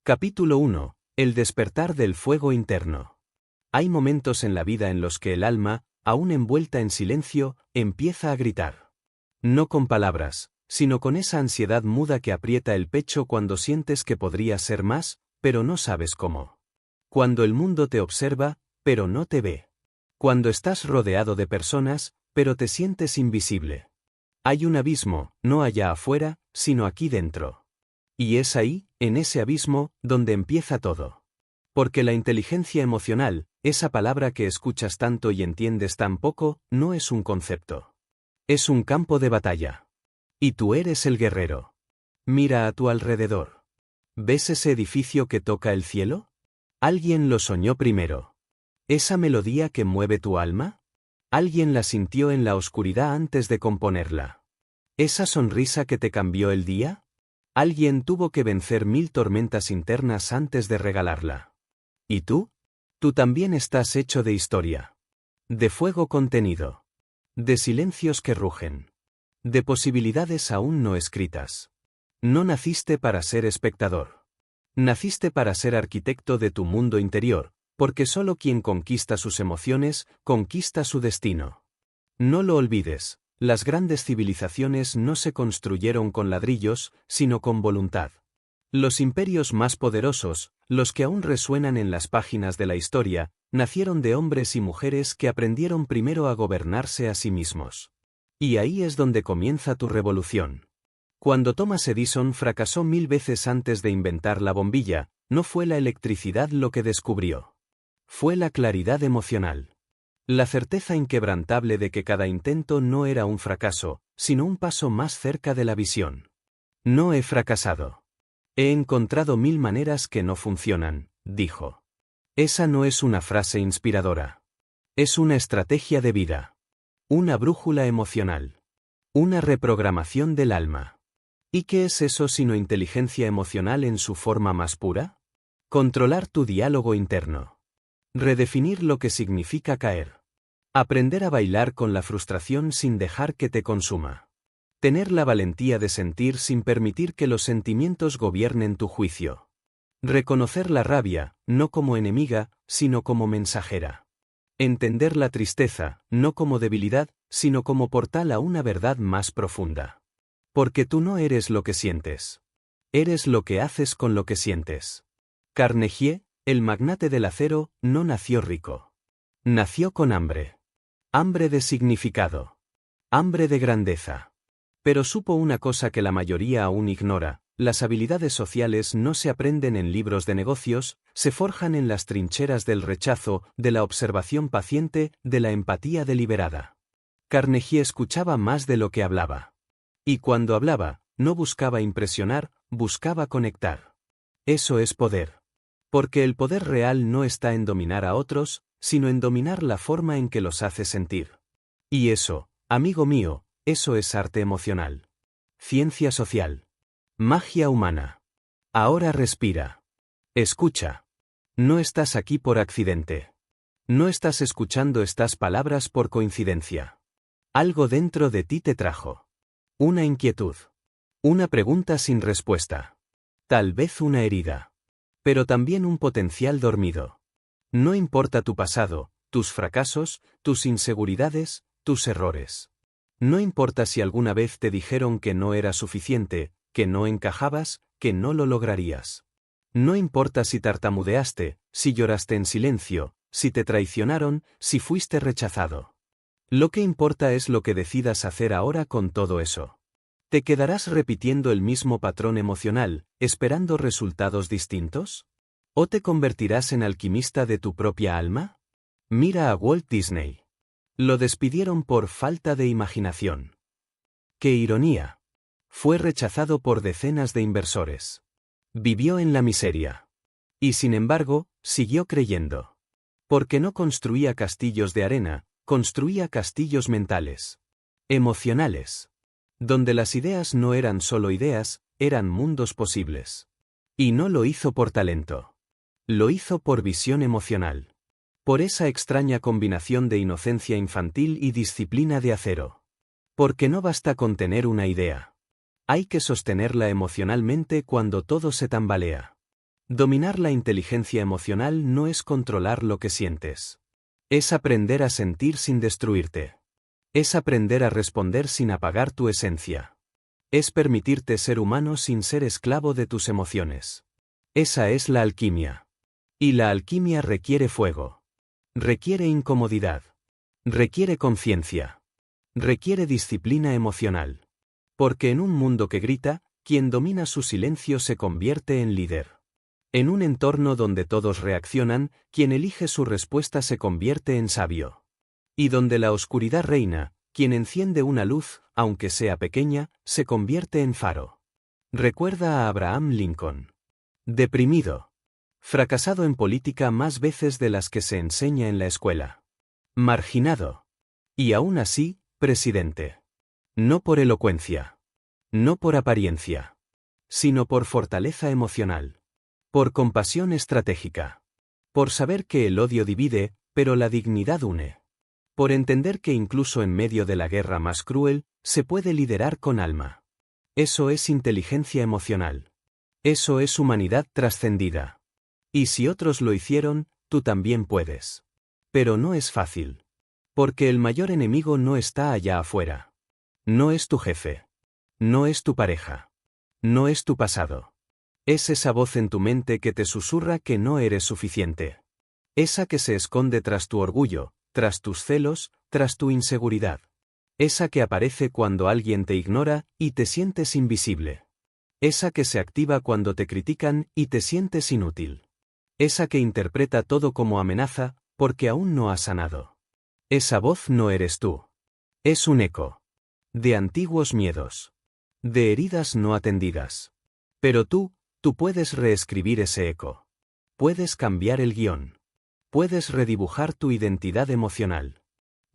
Capítulo 1. El despertar del fuego interno. Hay momentos en la vida en los que el alma, aún envuelta en silencio, empieza a gritar. No con palabras, sino con esa ansiedad muda que aprieta el pecho cuando sientes que podría ser más, pero no sabes cómo. Cuando el mundo te observa, pero no te ve. Cuando estás rodeado de personas, pero te sientes invisible. Hay un abismo, no allá afuera, sino aquí dentro. Y es ahí, en ese abismo, donde empieza todo. Porque la inteligencia emocional, esa palabra que escuchas tanto y entiendes tan poco, no es un concepto. Es un campo de batalla. Y tú eres el guerrero. Mira a tu alrededor. ¿Ves ese edificio que toca el cielo? Alguien lo soñó primero. ¿Esa melodía que mueve tu alma? Alguien la sintió en la oscuridad antes de componerla. ¿Esa sonrisa que te cambió el día? Alguien tuvo que vencer 1000 tormentas internas antes de regalarla. ¿Y tú? Tú también estás hecho de historia. De fuego contenido. De silencios que rugen. De posibilidades aún no escritas. No naciste para ser espectador. Naciste para ser arquitecto de tu mundo interior, porque solo quien conquista sus emociones, conquista su destino. No lo olvides. Las grandes civilizaciones no se construyeron con ladrillos, sino con voluntad. Los imperios más poderosos, los que aún resuenan en las páginas de la historia, nacieron de hombres y mujeres que aprendieron primero a gobernarse a sí mismos. Y ahí es donde comienza tu revolución. Cuando Thomas Edison fracasó 1000 veces antes de inventar la bombilla, no fue la electricidad lo que descubrió. Fue la claridad emocional. La certeza inquebrantable de que cada intento no era un fracaso, sino un paso más cerca de la visión. No he fracasado. He encontrado 1000 maneras que no funcionan, dijo. Esa no es una frase inspiradora. Es una estrategia de vida. Una brújula emocional. Una reprogramación del alma. ¿Y qué es eso sino inteligencia emocional en su forma más pura? Controlar tu diálogo interno. Redefinir lo que significa caer. Aprender a bailar con la frustración sin dejar que te consuma. Tener la valentía de sentir sin permitir que los sentimientos gobiernen tu juicio. Reconocer la rabia, no como enemiga, sino como mensajera. Entender la tristeza, no como debilidad, sino como portal a una verdad más profunda. Porque tú no eres lo que sientes. Eres lo que haces con lo que sientes. Carnegie, el magnate del acero, no nació rico. Nació con hambre. Hambre de significado. Hambre de grandeza. Pero supo una cosa que la mayoría aún ignora: las habilidades sociales no se aprenden en libros de negocios, se forjan en las trincheras del rechazo, de la observación paciente, de la empatía deliberada. Carnegie escuchaba más de lo que hablaba. Y cuando hablaba, no buscaba impresionar, buscaba conectar. Eso es poder. Porque el poder real no está en dominar a otros, sino en dominar la forma en que los hace sentir. Y eso, amigo mío, eso es arte emocional. Ciencia social. Magia humana. Ahora respira. Escucha. No estás aquí por accidente. No estás escuchando estas palabras por coincidencia. Algo dentro de ti te trajo. Una inquietud. Una pregunta sin respuesta. Tal vez una herida. Pero también un potencial dormido. No importa tu pasado, tus fracasos, tus inseguridades, tus errores. No importa si alguna vez te dijeron que no era suficiente, que no encajabas, que no lo lograrías. No importa si tartamudeaste, si lloraste en silencio, si te traicionaron, si fuiste rechazado. Lo que importa es lo que decidas hacer ahora con todo eso. ¿Te quedarás repitiendo el mismo patrón emocional, esperando resultados distintos? ¿O te convertirás en alquimista de tu propia alma? Mira a Walt Disney. Lo despidieron por falta de imaginación. ¡Qué ironía! Fue rechazado por decenas de inversores. Vivió en la miseria. Y sin embargo, siguió creyendo. Porque no construía castillos de arena, construía castillos mentales. Emocionales. Donde las ideas no eran solo ideas, eran mundos posibles. Y no lo hizo por talento. Lo hizo por visión emocional. Por esa extraña combinación de inocencia infantil y disciplina de acero. Porque no basta con tener una idea. Hay que sostenerla emocionalmente cuando todo se tambalea. Dominar la inteligencia emocional no es controlar lo que sientes. Es aprender a sentir sin destruirte. Es aprender a responder sin apagar tu esencia. Es permitirte ser humano sin ser esclavo de tus emociones. Esa es la alquimia. Y la alquimia requiere fuego. Requiere incomodidad. Requiere conciencia. Requiere disciplina emocional. Porque en un mundo que grita, quien domina su silencio se convierte en líder. En un entorno donde todos reaccionan, quien elige su respuesta se convierte en sabio. Y donde la oscuridad reina, quien enciende una luz, aunque sea pequeña, se convierte en faro. Recuerda a Abraham Lincoln. Deprimido. Fracasado en política más veces de las que se enseña en la escuela. Marginado. Y aún así, presidente. No por elocuencia. No por apariencia. Sino por fortaleza emocional. Por compasión estratégica. Por saber que el odio divide, pero la dignidad une. Por entender que incluso en medio de la guerra más cruel, se puede liderar con alma. Eso es inteligencia emocional. Eso es humanidad trascendida. Y si otros lo hicieron, tú también puedes. Pero no es fácil. Porque el mayor enemigo no está allá afuera. No es tu jefe. No es tu pareja. No es tu pasado. Es esa voz en tu mente que te susurra que no eres suficiente. Esa que se esconde tras tu orgullo, tras tus celos, tras tu inseguridad. Esa que aparece cuando alguien te ignora y te sientes invisible. Esa que se activa cuando te critican y te sientes inútil. Esa que interpreta todo como amenaza, porque aún no has sanado. Esa voz no eres tú. Es un eco. De antiguos miedos. De heridas no atendidas. Pero tú puedes reescribir ese eco. Puedes cambiar el guión. Puedes redibujar tu identidad emocional.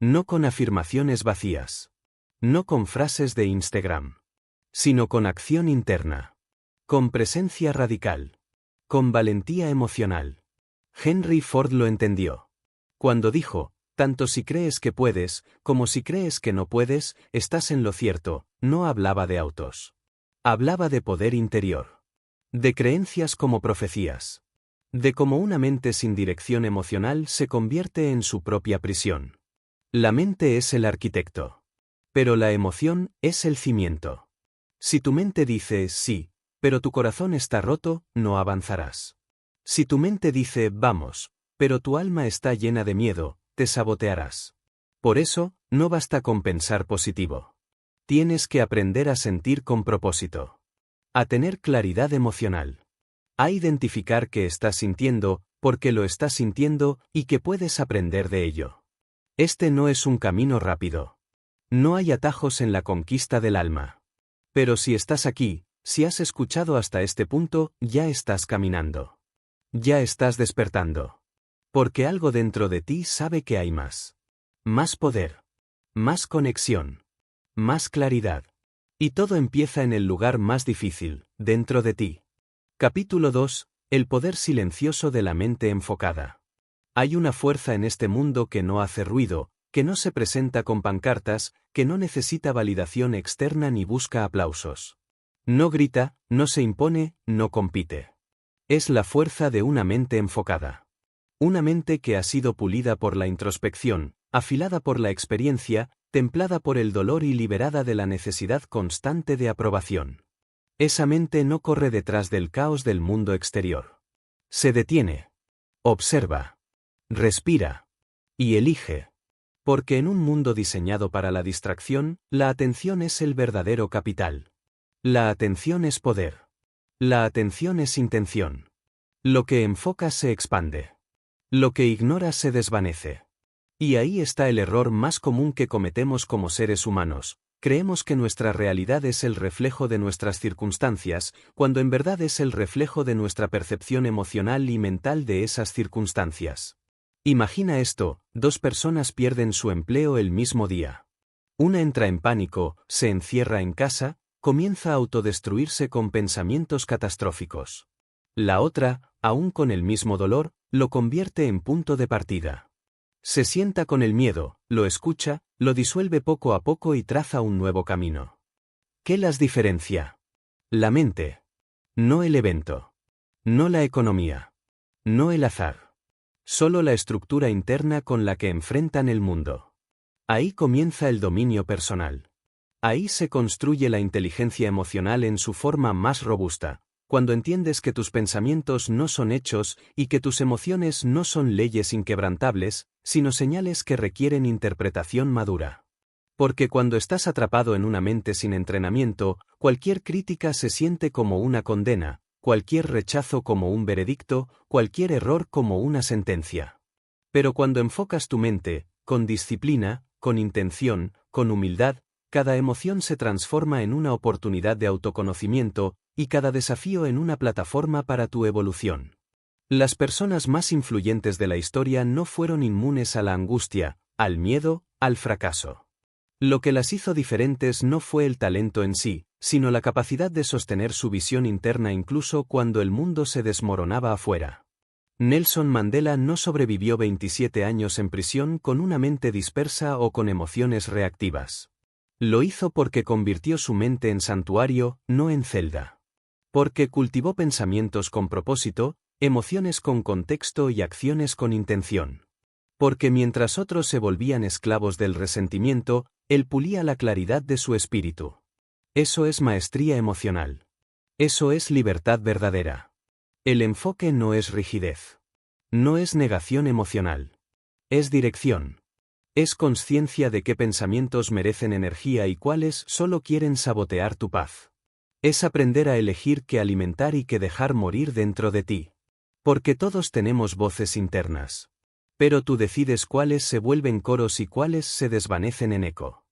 No con afirmaciones vacías. No con frases de Instagram. Sino con acción interna. Con presencia radical. Con valentía emocional. Henry Ford lo entendió. Cuando dijo, tanto si crees que puedes, como si crees que no puedes, estás en lo cierto, no hablaba de autos. Hablaba de poder interior. De creencias como profecías. De cómo una mente sin dirección emocional se convierte en su propia prisión. La mente es el arquitecto. Pero la emoción es el cimiento. Si tu mente dice sí, pero tu corazón está roto, no avanzarás. Si tu mente dice vamos, pero tu alma está llena de miedo, te sabotearás. Por eso, no basta con pensar positivo. Tienes que aprender a sentir con propósito. A tener claridad emocional. A identificar qué estás sintiendo, por qué lo estás sintiendo y que puedes aprender de ello. Este no es un camino rápido. No hay atajos en la conquista del alma. Pero si estás aquí, si has escuchado hasta este punto, ya estás caminando. Ya estás despertando. Porque algo dentro de ti sabe que hay más. Más poder. Más conexión. Más claridad. Y todo empieza en el lugar más difícil, dentro de ti. Capítulo 2. El poder silencioso de la mente enfocada. Hay una fuerza en este mundo que no hace ruido, que no se presenta con pancartas, que no necesita validación externa ni busca aplausos. No grita, no se impone, no compite. Es la fuerza de una mente enfocada. Una mente que ha sido pulida por la introspección, afilada por la experiencia, templada por el dolor y liberada de la necesidad constante de aprobación. Esa mente no corre detrás del caos del mundo exterior. Se detiene. Observa. Respira. Y elige. Porque en un mundo diseñado para la distracción, la atención es el verdadero capital. La atención es poder. La atención es intención. Lo que enfoca se expande. Lo que ignora se desvanece. Y ahí está el error más común que cometemos como seres humanos. Creemos que nuestra realidad es el reflejo de nuestras circunstancias, cuando en verdad es el reflejo de nuestra percepción emocional y mental de esas circunstancias. Imagina esto, dos personas pierden su empleo el mismo día. Una entra en pánico, se encierra en casa, comienza a autodestruirse con pensamientos catastróficos. La otra, aún con el mismo dolor, lo convierte en punto de partida. Se sienta con el miedo, lo escucha, lo disuelve poco a poco y traza un nuevo camino. ¿Qué las diferencia? La mente. No el evento. No la economía. No el azar. Solo la estructura interna con la que enfrentan el mundo. Ahí comienza el dominio personal. Ahí se construye la inteligencia emocional en su forma más robusta, cuando entiendes que tus pensamientos no son hechos y que tus emociones no son leyes inquebrantables, sino señales que requieren interpretación madura. Porque cuando estás atrapado en una mente sin entrenamiento, cualquier crítica se siente como una condena, cualquier rechazo como un veredicto, cualquier error como una sentencia. Pero cuando enfocas tu mente, con disciplina, con intención, con humildad, cada emoción se transforma en una oportunidad de autoconocimiento, y cada desafío en una plataforma para tu evolución. Las personas más influyentes de la historia no fueron inmunes a la angustia, al miedo, al fracaso. Lo que las hizo diferentes no fue el talento en sí, sino la capacidad de sostener su visión interna incluso cuando el mundo se desmoronaba afuera. Nelson Mandela no sobrevivió 27 años en prisión con una mente dispersa o con emociones reactivas. Lo hizo porque convirtió su mente en santuario, no en celda. Porque cultivó pensamientos con propósito, emociones con contexto y acciones con intención. Porque mientras otros se volvían esclavos del resentimiento, él pulía la claridad de su espíritu. Eso es maestría emocional. Eso es libertad verdadera. El enfoque no es rigidez. No es negación emocional. Es dirección. Es conciencia de qué pensamientos merecen energía y cuáles solo quieren sabotear tu paz. Es aprender a elegir qué alimentar y qué dejar morir dentro de ti. Porque todos tenemos voces internas. Pero tú decides cuáles se vuelven coros y cuáles se desvanecen en eco.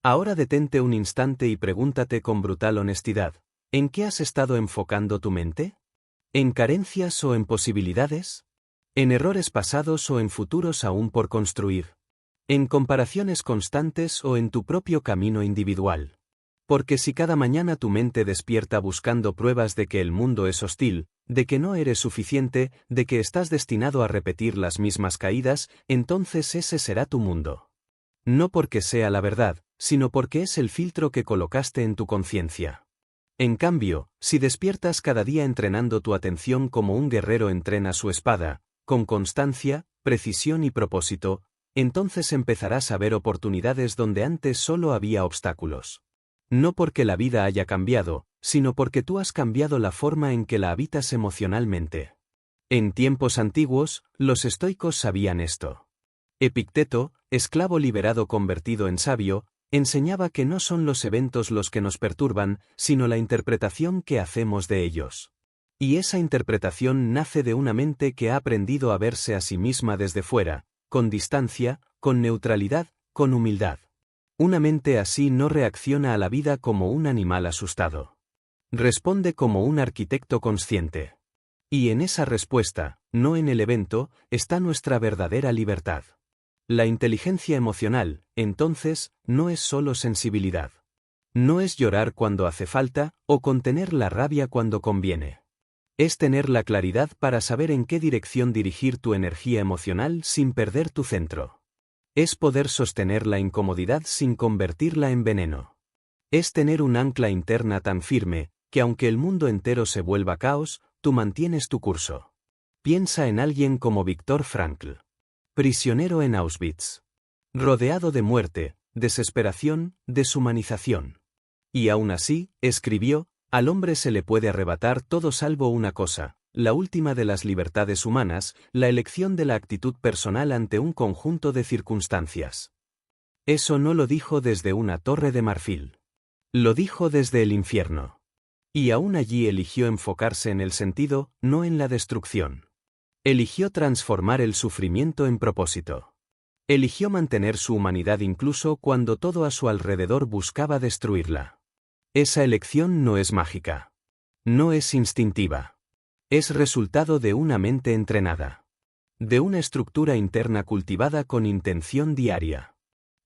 Ahora detente un instante y pregúntate con brutal honestidad, ¿en qué has estado enfocando tu mente? ¿En carencias o en posibilidades? ¿En errores pasados o en futuros aún por construir? ¿En comparaciones constantes o en tu propio camino individual? Porque si cada mañana tu mente despierta buscando pruebas de que el mundo es hostil, de que no eres suficiente, de que estás destinado a repetir las mismas caídas, entonces ese será tu mundo. No porque sea la verdad, sino porque es el filtro que colocaste en tu conciencia. En cambio, si despiertas cada día entrenando tu atención como un guerrero entrena su espada, con constancia, precisión y propósito, entonces empezarás a ver oportunidades donde antes solo había obstáculos. No porque la vida haya cambiado, sino porque tú has cambiado la forma en que la habitas emocionalmente. En tiempos antiguos, los estoicos sabían esto. Epicteto, esclavo liberado convertido en sabio, enseñaba que no son los eventos los que nos perturban, sino la interpretación que hacemos de ellos. Y esa interpretación nace de una mente que ha aprendido a verse a sí misma desde fuera, con distancia, con neutralidad, con humildad. Una mente así no reacciona a la vida como un animal asustado. Responde como un arquitecto consciente. Y en esa respuesta, no en el evento, está nuestra verdadera libertad. La inteligencia emocional, entonces, no es solo sensibilidad. No es llorar cuando hace falta, o contener la rabia cuando conviene. Es tener la claridad para saber en qué dirección dirigir tu energía emocional sin perder tu centro. Es poder sostener la incomodidad sin convertirla en veneno. Es tener un ancla interna tan firme, que aunque el mundo entero se vuelva caos, tú mantienes tu curso. Piensa en alguien como Viktor Frankl. Prisionero en Auschwitz. Rodeado de muerte, desesperación, deshumanización. Y aún así, escribió, al hombre se le puede arrebatar todo salvo una cosa, la última de las libertades humanas, la elección de la actitud personal ante un conjunto de circunstancias. Eso no lo dijo desde una torre de marfil. Lo dijo desde el infierno. Y aún allí eligió enfocarse en el sentido, no en la destrucción. Eligió transformar el sufrimiento en propósito. Eligió mantener su humanidad incluso cuando todo a su alrededor buscaba destruirla. Esa elección no es mágica. No es instintiva. Es resultado de una mente entrenada. De una estructura interna cultivada con intención diaria.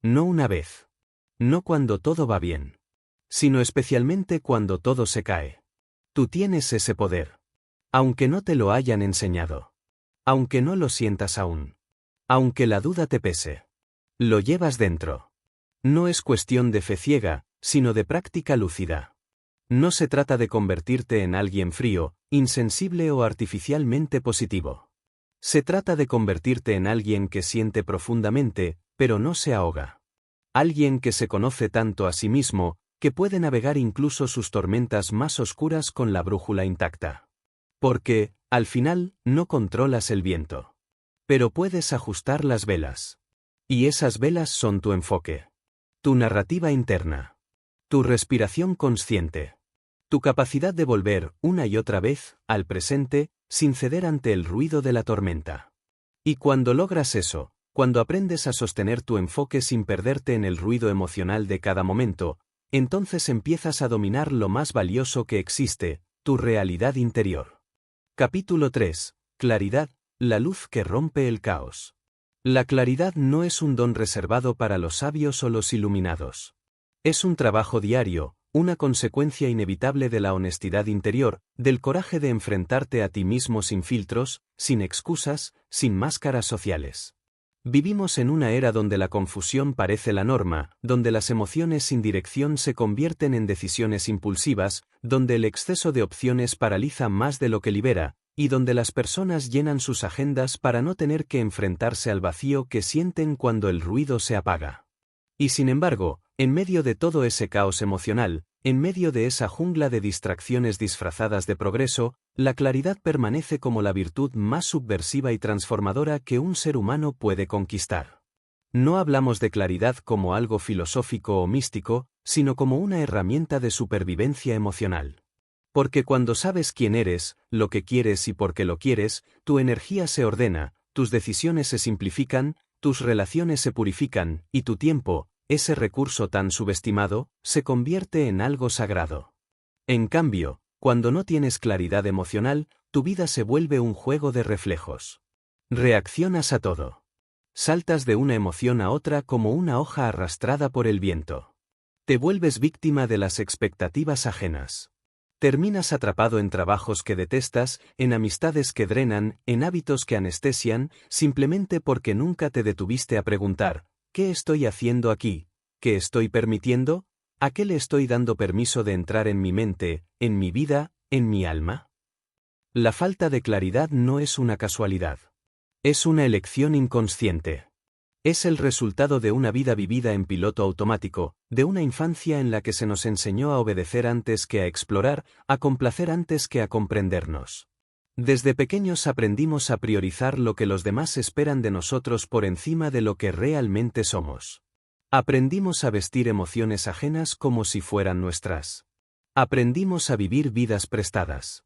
No una vez. No cuando todo va bien. Sino especialmente cuando todo se cae. Tú tienes ese poder. Aunque no te lo hayan enseñado. Aunque no lo sientas aún. Aunque la duda te pese. Lo llevas dentro. No es cuestión de fe ciega, sino de práctica lúcida. No se trata de convertirte en alguien frío, insensible o artificialmente positivo. Se trata de convertirte en alguien que siente profundamente, pero no se ahoga. Alguien que se conoce tanto a sí mismo, que puede navegar incluso sus tormentas más oscuras con la brújula intacta. Porque, al final, no controlas el viento. Pero puedes ajustar las velas. Y esas velas son tu enfoque. Tu narrativa interna. Tu respiración consciente. Tu capacidad de volver, una y otra vez, al presente, sin ceder ante el ruido de la tormenta. Y cuando logras eso, cuando aprendes a sostener tu enfoque sin perderte en el ruido emocional de cada momento, entonces empiezas a dominar lo más valioso que existe, tu realidad interior. Capítulo 3. Claridad, la luz que rompe el caos. La claridad no es un don reservado para los sabios o los iluminados. Es un trabajo diario, una consecuencia inevitable de la honestidad interior, del coraje de enfrentarte a ti mismo sin filtros, sin excusas, sin máscaras sociales. Vivimos en una era donde la confusión parece la norma, donde las emociones sin dirección se convierten en decisiones impulsivas, donde el exceso de opciones paraliza más de lo que libera, y donde las personas llenan sus agendas para no tener que enfrentarse al vacío que sienten cuando el ruido se apaga. Y sin embargo, en medio de todo ese caos emocional, en medio de esa jungla de distracciones disfrazadas de progreso, la claridad permanece como la virtud más subversiva y transformadora que un ser humano puede conquistar. No hablamos de claridad como algo filosófico o místico, sino como una herramienta de supervivencia emocional. Porque cuando sabes quién eres, lo que quieres y por qué lo quieres, tu energía se ordena, tus decisiones se simplifican, tus relaciones se purifican, y tu tiempo, ese recurso tan subestimado, se convierte en algo sagrado. En cambio, cuando no tienes claridad emocional, tu vida se vuelve un juego de reflejos. Reaccionas a todo. Saltas de una emoción a otra como una hoja arrastrada por el viento. Te vuelves víctima de las expectativas ajenas. Terminas atrapado en trabajos que detestas, en amistades que drenan, en hábitos que anestesian, simplemente porque nunca te detuviste a preguntar, ¿qué estoy haciendo aquí? ¿Qué estoy permitiendo? ¿A qué le estoy dando permiso de entrar en mi mente, en mi vida, en mi alma? La falta de claridad no es una casualidad. Es una elección inconsciente. Es el resultado de una vida vivida en piloto automático, de una infancia en la que se nos enseñó a obedecer antes que a explorar, a complacer antes que a comprendernos. Desde pequeños aprendimos a priorizar lo que los demás esperan de nosotros por encima de lo que realmente somos. Aprendimos a vestir emociones ajenas como si fueran nuestras. Aprendimos a vivir vidas prestadas.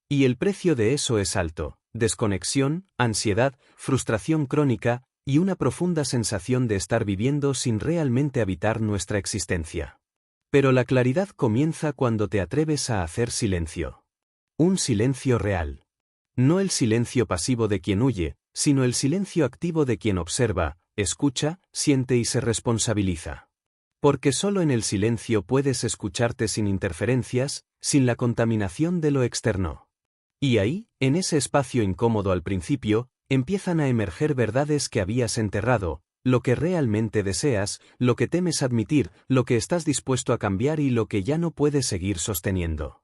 Y el precio de eso es alto: desconexión, ansiedad, frustración crónica, y una profunda sensación de estar viviendo sin realmente habitar nuestra existencia. Pero la claridad comienza cuando te atreves a hacer silencio. Un silencio real. No el silencio pasivo de quien huye, sino el silencio activo de quien observa, escucha, siente y se responsabiliza. Porque solo en el silencio puedes escucharte sin interferencias, sin la contaminación de lo externo. Y ahí, en ese espacio incómodo al principio, empiezan a emerger verdades que habías enterrado, lo que realmente deseas, lo que temes admitir, lo que estás dispuesto a cambiar y lo que ya no puedes seguir sosteniendo.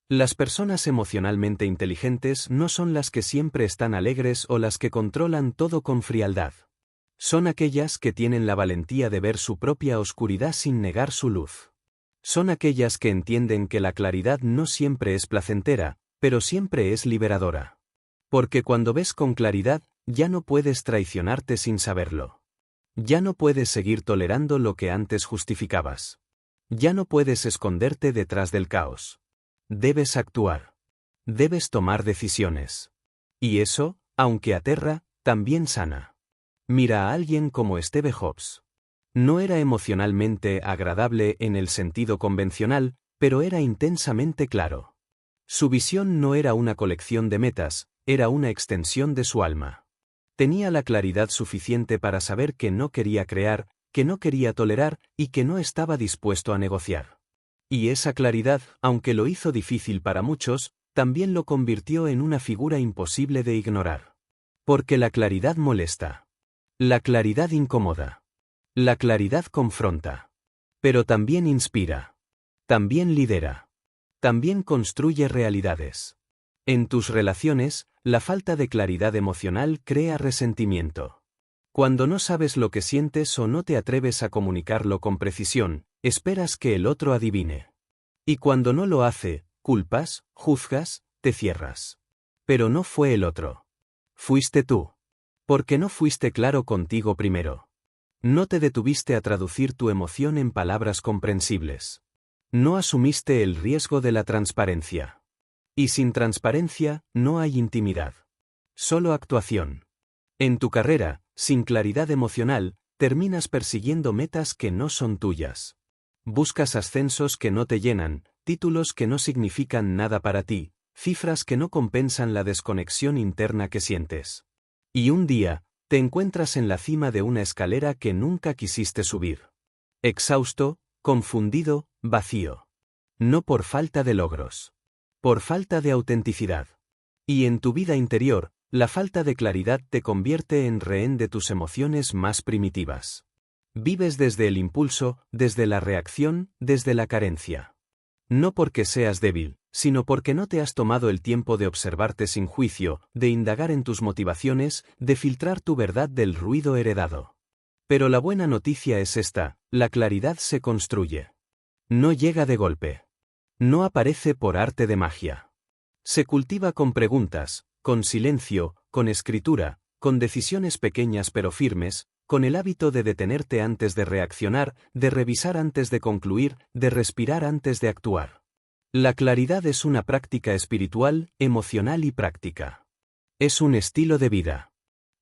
Las personas emocionalmente inteligentes no son las que siempre están alegres o las que controlan todo con frialdad. Son aquellas que tienen la valentía de ver su propia oscuridad sin negar su luz. Son aquellas que entienden que la claridad no siempre es placentera, pero siempre es liberadora. Porque cuando ves con claridad, ya no puedes traicionarte sin saberlo. Ya no puedes seguir tolerando lo que antes justificabas. Ya no puedes esconderte detrás del caos. Debes actuar. Debes tomar decisiones. Y eso, aunque aterra, también sana. Mira a alguien como Steve Jobs. No era emocionalmente agradable en el sentido convencional, pero era intensamente claro. Su visión no era una colección de metas, era una extensión de su alma. Tenía la claridad suficiente para saber que no quería crear, que no quería tolerar y que no estaba dispuesto a negociar. Y esa claridad, aunque lo hizo difícil para muchos, también lo convirtió en una figura imposible de ignorar. Porque la claridad molesta. La claridad incomoda. La claridad confronta. Pero también inspira. También lidera. también construye realidades. En tus relaciones, la falta de claridad emocional crea resentimiento. Cuando no sabes lo que sientes o no te atreves a comunicarlo con precisión, esperas que el otro adivine. Y cuando no lo hace, culpas, juzgas, te cierras. Pero no fue el otro. Fuiste tú. Porque no fuiste claro contigo primero. No te detuviste a traducir tu emoción en palabras comprensibles. No asumiste el riesgo de la transparencia. Y sin transparencia, no hay intimidad. Solo actuación. En tu carrera, sin claridad emocional, terminas persiguiendo metas que no son tuyas. Buscas ascensos que no te llenan, títulos que no significan nada para ti, cifras que no compensan la desconexión interna que sientes. Y un día, te encuentras en la cima de una escalera que nunca quisiste subir. Exhausto, confundido, vacío. No por falta de logros. Por falta de autenticidad. Y en tu vida interior, la falta de claridad te convierte en rehén de tus emociones más primitivas. Vives desde el impulso, desde la reacción, desde la carencia. No porque seas débil, sino porque no te has tomado el tiempo de observarte sin juicio, de indagar en tus motivaciones, de filtrar tu verdad del ruido heredado. Pero la buena noticia es esta: la claridad se construye. No llega de golpe. No aparece por arte de magia. Se cultiva con preguntas, con silencio, con escritura, con decisiones pequeñas pero firmes, con el hábito de detenerte antes de reaccionar, de revisar antes de concluir, de respirar antes de actuar. La claridad es una práctica espiritual, emocional y práctica. Es un estilo de vida.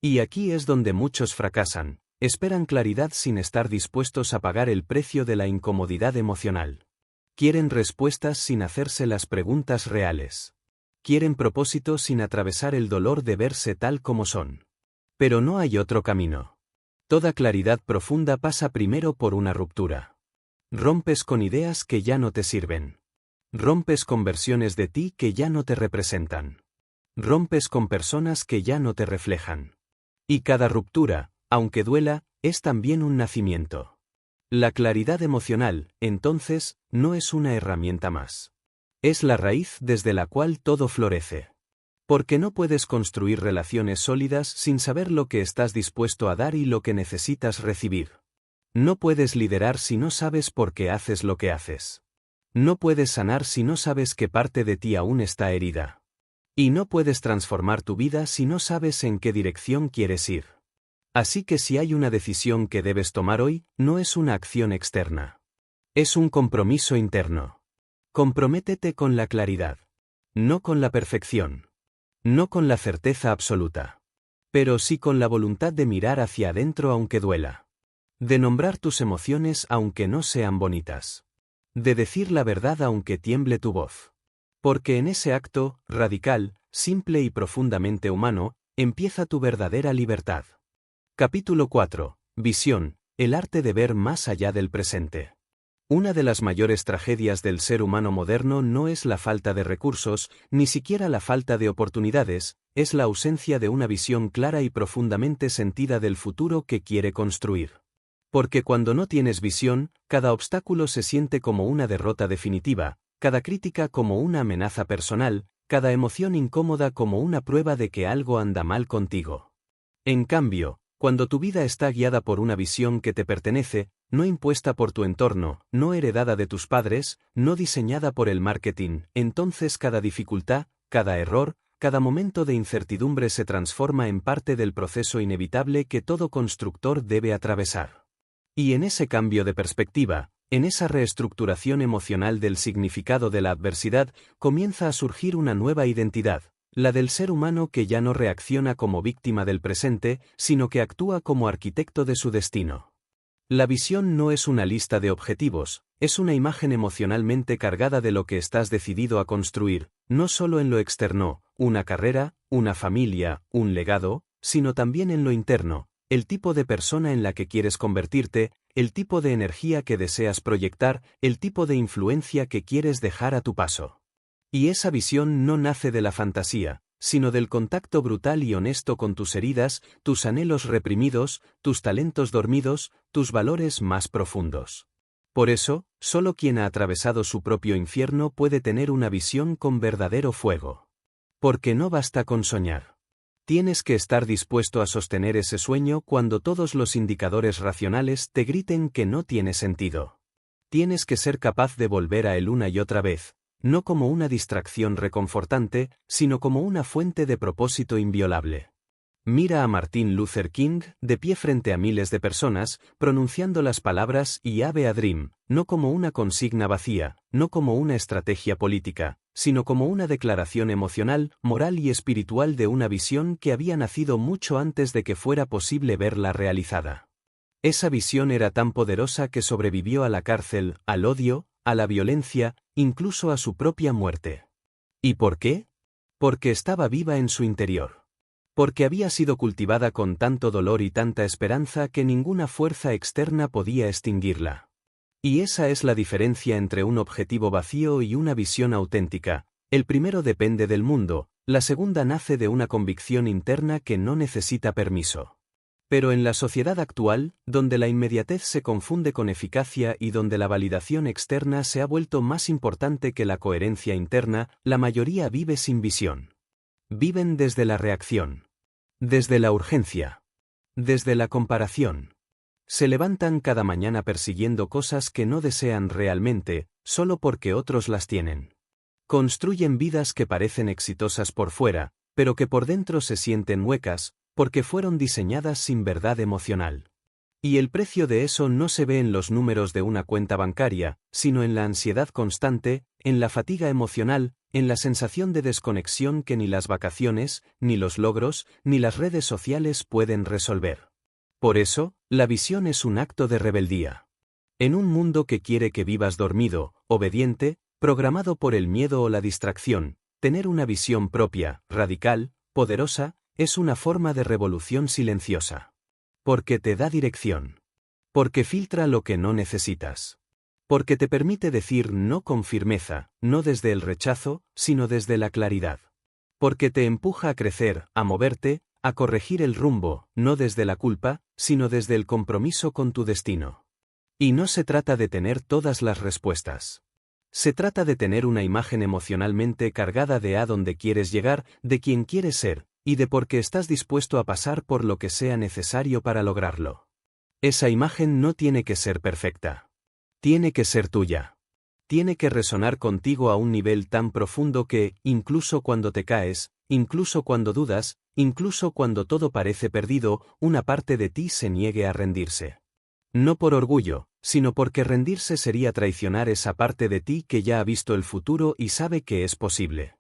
Y aquí es donde muchos fracasan: esperan claridad sin estar dispuestos a pagar el precio de la incomodidad emocional. Quieren respuestas sin hacerse las preguntas reales. Quieren propósito sin atravesar el dolor de verse tal como son. Pero no hay otro camino. Toda claridad profunda pasa primero por una ruptura. Rompes con ideas que ya no te sirven. Rompes con versiones de ti que ya no te representan. Rompes con personas que ya no te reflejan. Y cada ruptura, aunque duela, es también un nacimiento. La claridad emocional, entonces, no es una herramienta más. Es la raíz desde la cual todo florece. Porque no puedes construir relaciones sólidas sin saber lo que estás dispuesto a dar y lo que necesitas recibir. No puedes liderar si no sabes por qué haces lo que haces. No puedes sanar si no sabes qué parte de ti aún está herida. Y no puedes transformar tu vida si no sabes en qué dirección quieres ir. Así que si hay una decisión que debes tomar hoy, no es una acción externa. Es un compromiso interno. Comprométete con la claridad. No con la perfección. No con la certeza absoluta. Pero sí con la voluntad de mirar hacia adentro aunque duela. De nombrar tus emociones aunque no sean bonitas. De decir la verdad aunque tiemble tu voz. Porque en ese acto, radical, simple y profundamente humano, empieza tu verdadera libertad. Capítulo 4. Visión, el arte de ver más allá del presente. Una de las mayores tragedias del ser humano moderno no es la falta de recursos, ni siquiera la falta de oportunidades, es la ausencia de una visión clara y profundamente sentida del futuro que quiere construir. Porque cuando no tienes visión, cada obstáculo se siente como una derrota definitiva, cada crítica como una amenaza personal, cada emoción incómoda como una prueba de que algo anda mal contigo. En cambio, cuando tu vida está guiada por una visión que te pertenece, no impuesta por tu entorno, no heredada de tus padres, no diseñada por el marketing, entonces cada dificultad, cada error, cada momento de incertidumbre se transforma en parte del proceso inevitable que todo constructor debe atravesar. Y en ese cambio de perspectiva, en esa reestructuración emocional del significado de la adversidad, comienza a surgir una nueva identidad. La del ser humano que ya no reacciona como víctima del presente, sino que actúa como arquitecto de su destino. La visión no es una lista de objetivos, es una imagen emocionalmente cargada de lo que estás decidido a construir, no solo en lo externo, una carrera, una familia, un legado, sino también en lo interno, el tipo de persona en la que quieres convertirte, el tipo de energía que deseas proyectar, el tipo de influencia que quieres dejar a tu paso. Y esa visión no nace de la fantasía, sino del contacto brutal y honesto con tus heridas, tus anhelos reprimidos, tus talentos dormidos, tus valores más profundos. Por eso, solo quien ha atravesado su propio infierno puede tener una visión con verdadero fuego. Porque no basta con soñar. Tienes que estar dispuesto a sostener ese sueño cuando todos los indicadores racionales te griten que no tiene sentido. Tienes que ser capaz de volver a él una y otra vez, no como una distracción reconfortante, sino como una fuente de propósito inviolable. Mira a Martin Luther King, de pie frente a miles de personas, pronunciando las palabras "I have a dream", no como una consigna vacía, no como una estrategia política, sino como una declaración emocional, moral y espiritual de una visión que había nacido mucho antes de que fuera posible verla realizada. Esa visión era tan poderosa que sobrevivió a la cárcel, al odio, a la violencia, incluso a su propia muerte. ¿Y por qué? Porque estaba viva en su interior. Porque había sido cultivada con tanto dolor y tanta esperanza que ninguna fuerza externa podía extinguirla. Y esa es la diferencia entre un objetivo vacío y una visión auténtica. El primero depende del mundo, la segunda nace de una convicción interna que no necesita permiso. Pero en la sociedad actual, donde la inmediatez se confunde con eficacia y donde la validación externa se ha vuelto más importante que la coherencia interna, la mayoría vive sin visión. Viven desde la reacción. Desde la urgencia. Desde la comparación. Se levantan cada mañana persiguiendo cosas que no desean realmente, solo porque otros las tienen. Construyen vidas que parecen exitosas por fuera, pero que por dentro se sienten huecas, porque fueron diseñadas sin verdad emocional. Y el precio de eso no se ve en los números de una cuenta bancaria, sino en la ansiedad constante, en la fatiga emocional, en la sensación de desconexión que ni las vacaciones, ni los logros, ni las redes sociales pueden resolver. Por eso, la visión es un acto de rebeldía. En un mundo que quiere que vivas dormido, obediente, programado por el miedo o la distracción, tener una visión propia, radical, poderosa, es una forma de revolución silenciosa. Porque te da dirección. Porque filtra lo que no necesitas. Porque te permite decir no con firmeza, no desde el rechazo, sino desde la claridad. Porque te empuja a crecer, a moverte, a corregir el rumbo, no desde la culpa, sino desde el compromiso con tu destino. Y no se trata de tener todas las respuestas. Se trata de tener una imagen emocionalmente cargada de a dónde quieres llegar, de quién quieres ser, y de por qué estás dispuesto a pasar por lo que sea necesario para lograrlo. Esa imagen no tiene que ser perfecta. Tiene que ser tuya. Tiene que resonar contigo a un nivel tan profundo que, incluso cuando te caes, incluso cuando dudas, incluso cuando todo parece perdido, una parte de ti se niegue a rendirse. No por orgullo, sino porque rendirse sería traicionar esa parte de ti que ya ha visto el futuro y sabe que es posible.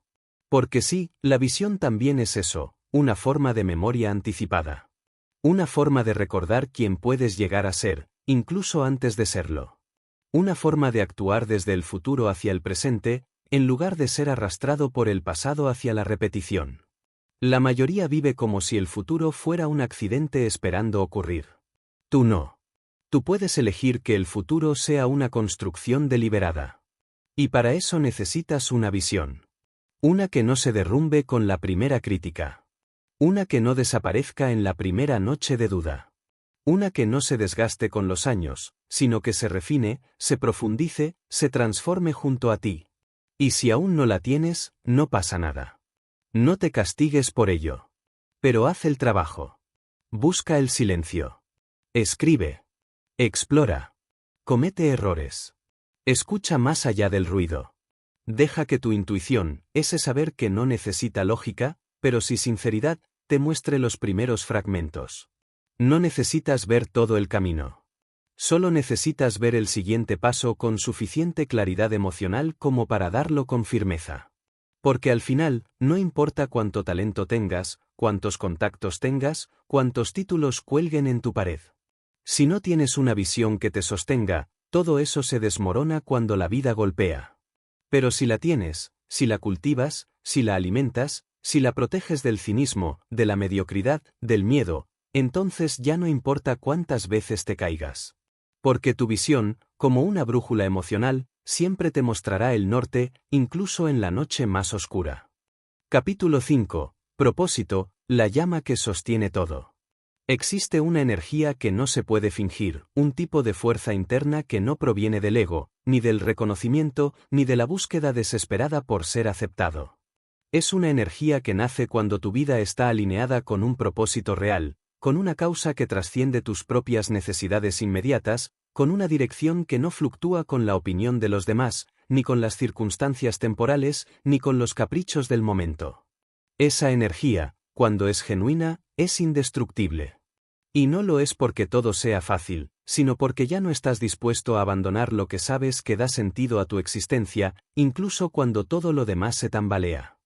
Porque sí, la visión también es eso, una forma de memoria anticipada. Una forma de recordar quién puedes llegar a ser, incluso antes de serlo. Una forma de actuar desde el futuro hacia el presente, en lugar de ser arrastrado por el pasado hacia la repetición. La mayoría vive como si el futuro fuera un accidente esperando ocurrir. Tú no. Tú puedes elegir que el futuro sea una construcción deliberada. Y para eso necesitas una visión. Una que no se derrumbe con la primera crítica. Una que no desaparezca en la primera noche de duda. Una que no se desgaste con los años, sino que se refine, se profundice, se transforme junto a ti. Y si aún no la tienes, no pasa nada. No te castigues por ello. Pero haz el trabajo. Busca el silencio. Escribe. Explora. Comete errores. Escucha más allá del ruido. Deja que tu intuición, ese saber que no necesita lógica, pero sí sinceridad, te muestre los primeros fragmentos. No necesitas ver todo el camino. Solo necesitas ver el siguiente paso con suficiente claridad emocional como para darlo con firmeza. Porque al final, no importa cuánto talento tengas, cuántos contactos tengas, cuántos títulos cuelguen en tu pared. Si no tienes una visión que te sostenga, todo eso se desmorona cuando la vida golpea. Pero si la tienes, si la cultivas, si la alimentas, si la proteges del cinismo, de la mediocridad, del miedo, entonces ya no importa cuántas veces te caigas. Porque tu visión, como una brújula emocional, siempre te mostrará el norte, incluso en la noche más oscura. Capítulo 5. Propósito, la llama que sostiene todo. Existe una energía que no se puede fingir, un tipo de fuerza interna que no proviene del ego, ni del reconocimiento, ni de la búsqueda desesperada por ser aceptado. Es una energía que nace cuando tu vida está alineada con un propósito real, con una causa que trasciende tus propias necesidades inmediatas, con una dirección que no fluctúa con la opinión de los demás, ni con las circunstancias temporales, ni con los caprichos del momento. Esa energía, cuando es genuina, es indestructible. Y no lo es porque todo sea fácil, sino porque ya no estás dispuesto a abandonar lo que sabes que da sentido a tu existencia, incluso cuando todo lo demás se tambalea.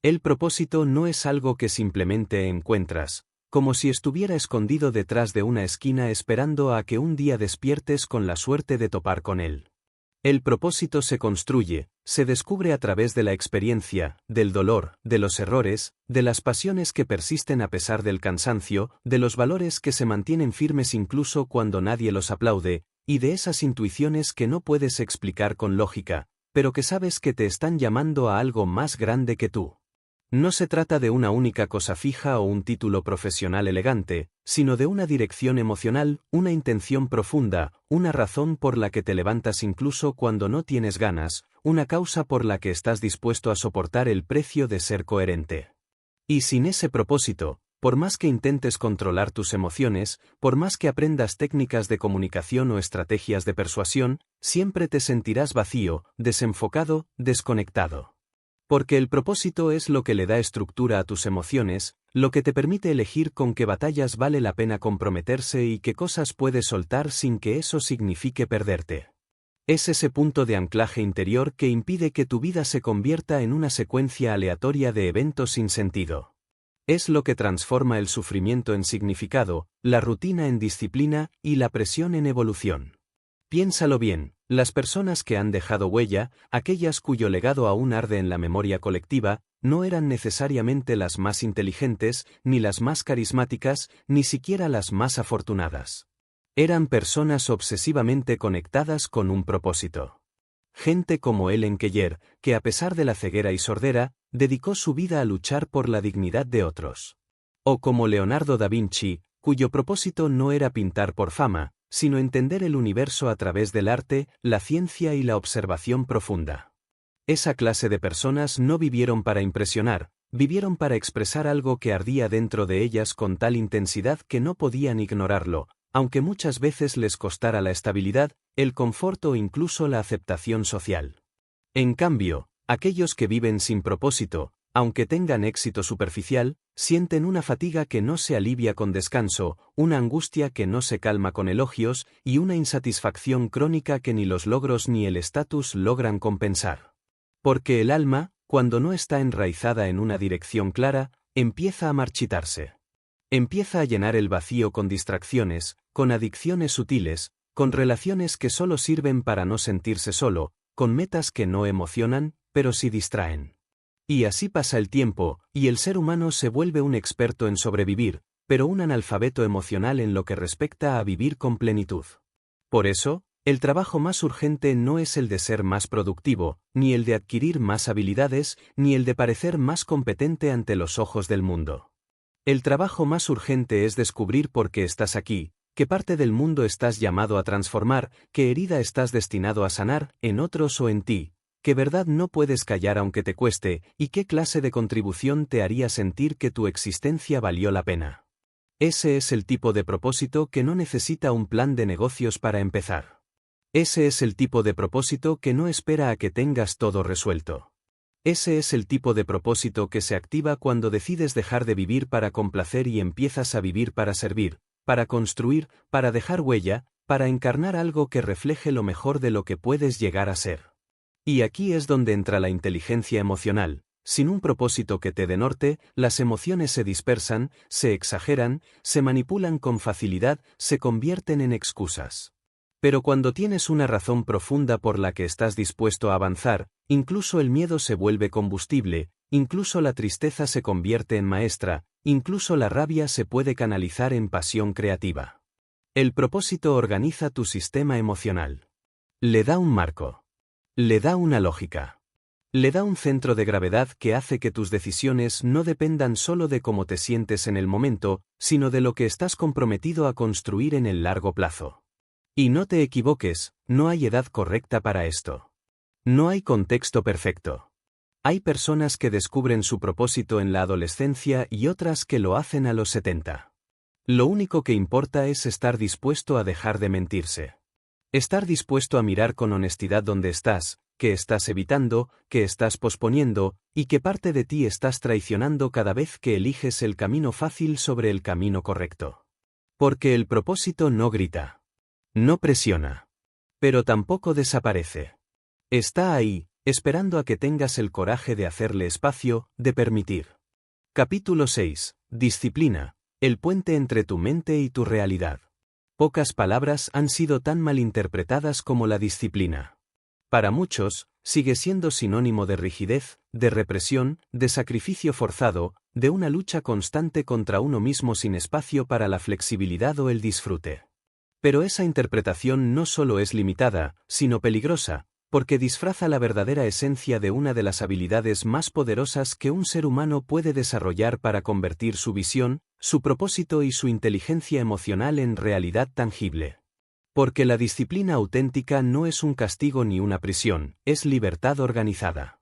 El propósito no es algo que simplemente encuentras, como si estuviera escondido detrás de una esquina esperando a que un día despiertes con la suerte de topar con él. El propósito se construye, se descubre a través de la experiencia, del dolor, de los errores, de las pasiones que persisten a pesar del cansancio, de los valores que se mantienen firmes incluso cuando nadie los aplaude, y de esas intuiciones que no puedes explicar con lógica, pero que sabes que te están llamando a algo más grande que tú. No se trata de una única cosa fija o un título profesional elegante, sino de una dirección emocional, una intención profunda, una razón por la que te levantas incluso cuando no tienes ganas, una causa por la que estás dispuesto a soportar el precio de ser coherente. Y sin ese propósito, por más que intentes controlar tus emociones, por más que aprendas técnicas de comunicación o estrategias de persuasión, siempre te sentirás vacío, desenfocado, desconectado. Porque el propósito es lo que le da estructura a tus emociones, lo que te permite elegir con qué batallas vale la pena comprometerse y qué cosas puedes soltar sin que eso signifique perderte. Es ese punto de anclaje interior que impide que tu vida se convierta en una secuencia aleatoria de eventos sin sentido. Es lo que transforma el sufrimiento en significado, la rutina en disciplina y la presión en evolución. Piénsalo bien. Las personas que han dejado huella, aquellas cuyo legado aún arde en la memoria colectiva, no eran necesariamente las más inteligentes, ni las más carismáticas, ni siquiera las más afortunadas. Eran personas obsesivamente conectadas con un propósito. Gente como Ellen Keller, que a pesar de la ceguera y sordera, dedicó su vida a luchar por la dignidad de otros. O como Leonardo da Vinci, cuyo propósito no era pintar por fama, sino entender el universo a través del arte, la ciencia y la observación profunda. Esa clase de personas no vivieron para impresionar, vivieron para expresar algo que ardía dentro de ellas con tal intensidad que no podían ignorarlo, aunque muchas veces les costara la estabilidad, el confort o incluso la aceptación social. En cambio, aquellos que viven sin propósito, aunque tengan éxito superficial, sienten una fatiga que no se alivia con descanso, una angustia que no se calma con elogios y una insatisfacción crónica que ni los logros ni el estatus logran compensar. Porque el alma, cuando no está enraizada en una dirección clara, empieza a marchitarse. Empieza a llenar el vacío con distracciones, con adicciones sutiles, con relaciones que solo sirven para no sentirse solo, con metas que no emocionan, pero sí distraen. Y así pasa el tiempo, y el ser humano se vuelve un experto en sobrevivir, pero un analfabeto emocional en lo que respecta a vivir con plenitud. Por eso, el trabajo más urgente no es el de ser más productivo, ni el de adquirir más habilidades, ni el de parecer más competente ante los ojos del mundo. El trabajo más urgente es descubrir por qué estás aquí, qué parte del mundo estás llamado a transformar, qué herida estás destinado a sanar, en otros o en ti, qué verdad no puedes callar aunque te cueste, y qué clase de contribución te haría sentir que tu existencia valió la pena. Ese es el tipo de propósito que no necesita un plan de negocios para empezar. Ese es el tipo de propósito que no espera a que tengas todo resuelto. Ese es el tipo de propósito que se activa cuando decides dejar de vivir para complacer y empiezas a vivir para servir, para construir, para dejar huella, para encarnar algo que refleje lo mejor de lo que puedes llegar a ser. Y aquí es donde entra la inteligencia emocional. Sin un propósito que te dé norte, las emociones se dispersan, se exageran, se manipulan con facilidad, se convierten en excusas. Pero cuando tienes una razón profunda por la que estás dispuesto a avanzar, incluso el miedo se vuelve combustible, incluso la tristeza se convierte en maestra, incluso la rabia se puede canalizar en pasión creativa. El propósito organiza tu sistema emocional. Le da un marco. Le da una lógica. Le da un centro de gravedad que hace que tus decisiones no dependan solo de cómo te sientes en el momento, sino de lo que estás comprometido a construir en el largo plazo. Y no te equivoques, no hay edad correcta para esto. No hay contexto perfecto. Hay personas que descubren su propósito en la adolescencia y otras que lo hacen a los 70. Lo único que importa es estar dispuesto a dejar de mentirse. Estar dispuesto a mirar con honestidad dónde estás, qué estás evitando, qué estás posponiendo, y qué parte de ti estás traicionando cada vez que eliges el camino fácil sobre el camino correcto. Porque el propósito no grita. No presiona. Pero tampoco desaparece. Está ahí, esperando a que tengas el coraje de hacerle espacio, de permitir. Capítulo 6. Disciplina. El puente entre tu mente y tu realidad. Pocas palabras han sido tan malinterpretadas como la disciplina. Para muchos, sigue siendo sinónimo de rigidez, de represión, de sacrificio forzado, de una lucha constante contra uno mismo sin espacio para la flexibilidad o el disfrute. Pero esa interpretación no solo es limitada, sino peligrosa, porque disfraza la verdadera esencia de una de las habilidades más poderosas que un ser humano puede desarrollar para convertir su visión, su propósito y su inteligencia emocional en realidad tangible. Porque la disciplina auténtica no es un castigo ni una prisión, es libertad organizada.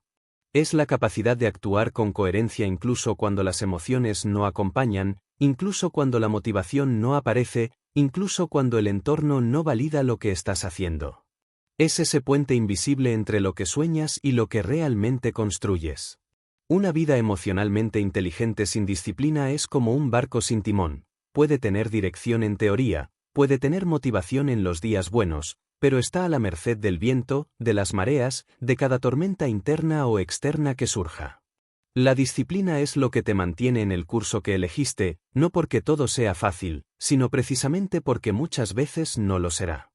Es la capacidad de actuar con coherencia incluso cuando las emociones no acompañan, incluso cuando la motivación no aparece, incluso cuando el entorno no valida lo que estás haciendo. Es ese puente invisible entre lo que sueñas y lo que realmente construyes. Una vida emocionalmente inteligente sin disciplina es como un barco sin timón, puede tener dirección en teoría, puede tener motivación en los días buenos, pero está a la merced del viento, de las mareas, de cada tormenta interna o externa que surja. La disciplina es lo que te mantiene en el curso que elegiste, no porque todo sea fácil, sino precisamente porque muchas veces no lo será.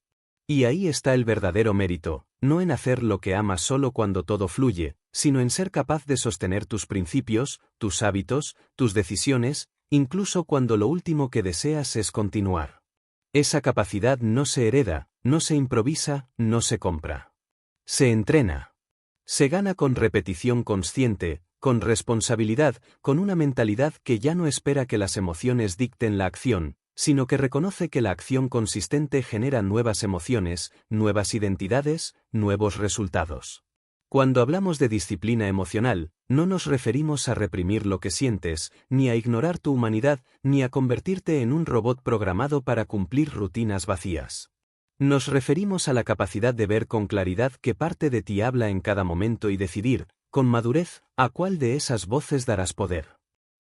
Y ahí está el verdadero mérito, no en hacer lo que amas solo cuando todo fluye, sino en ser capaz de sostener tus principios, tus hábitos, tus decisiones, incluso cuando lo último que deseas es continuar. Esa capacidad no se hereda, no se improvisa, no se compra. Se entrena. Se gana con repetición consciente, con responsabilidad, con una mentalidad que ya no espera que las emociones dicten la acción, sino que reconoce que la acción consistente genera nuevas emociones, nuevas identidades, nuevos resultados. Cuando hablamos de disciplina emocional, no nos referimos a reprimir lo que sientes, ni a ignorar tu humanidad, ni a convertirte en un robot programado para cumplir rutinas vacías. Nos referimos a la capacidad de ver con claridad qué parte de ti habla en cada momento y decidir, con madurez, a cuál de esas voces darás poder.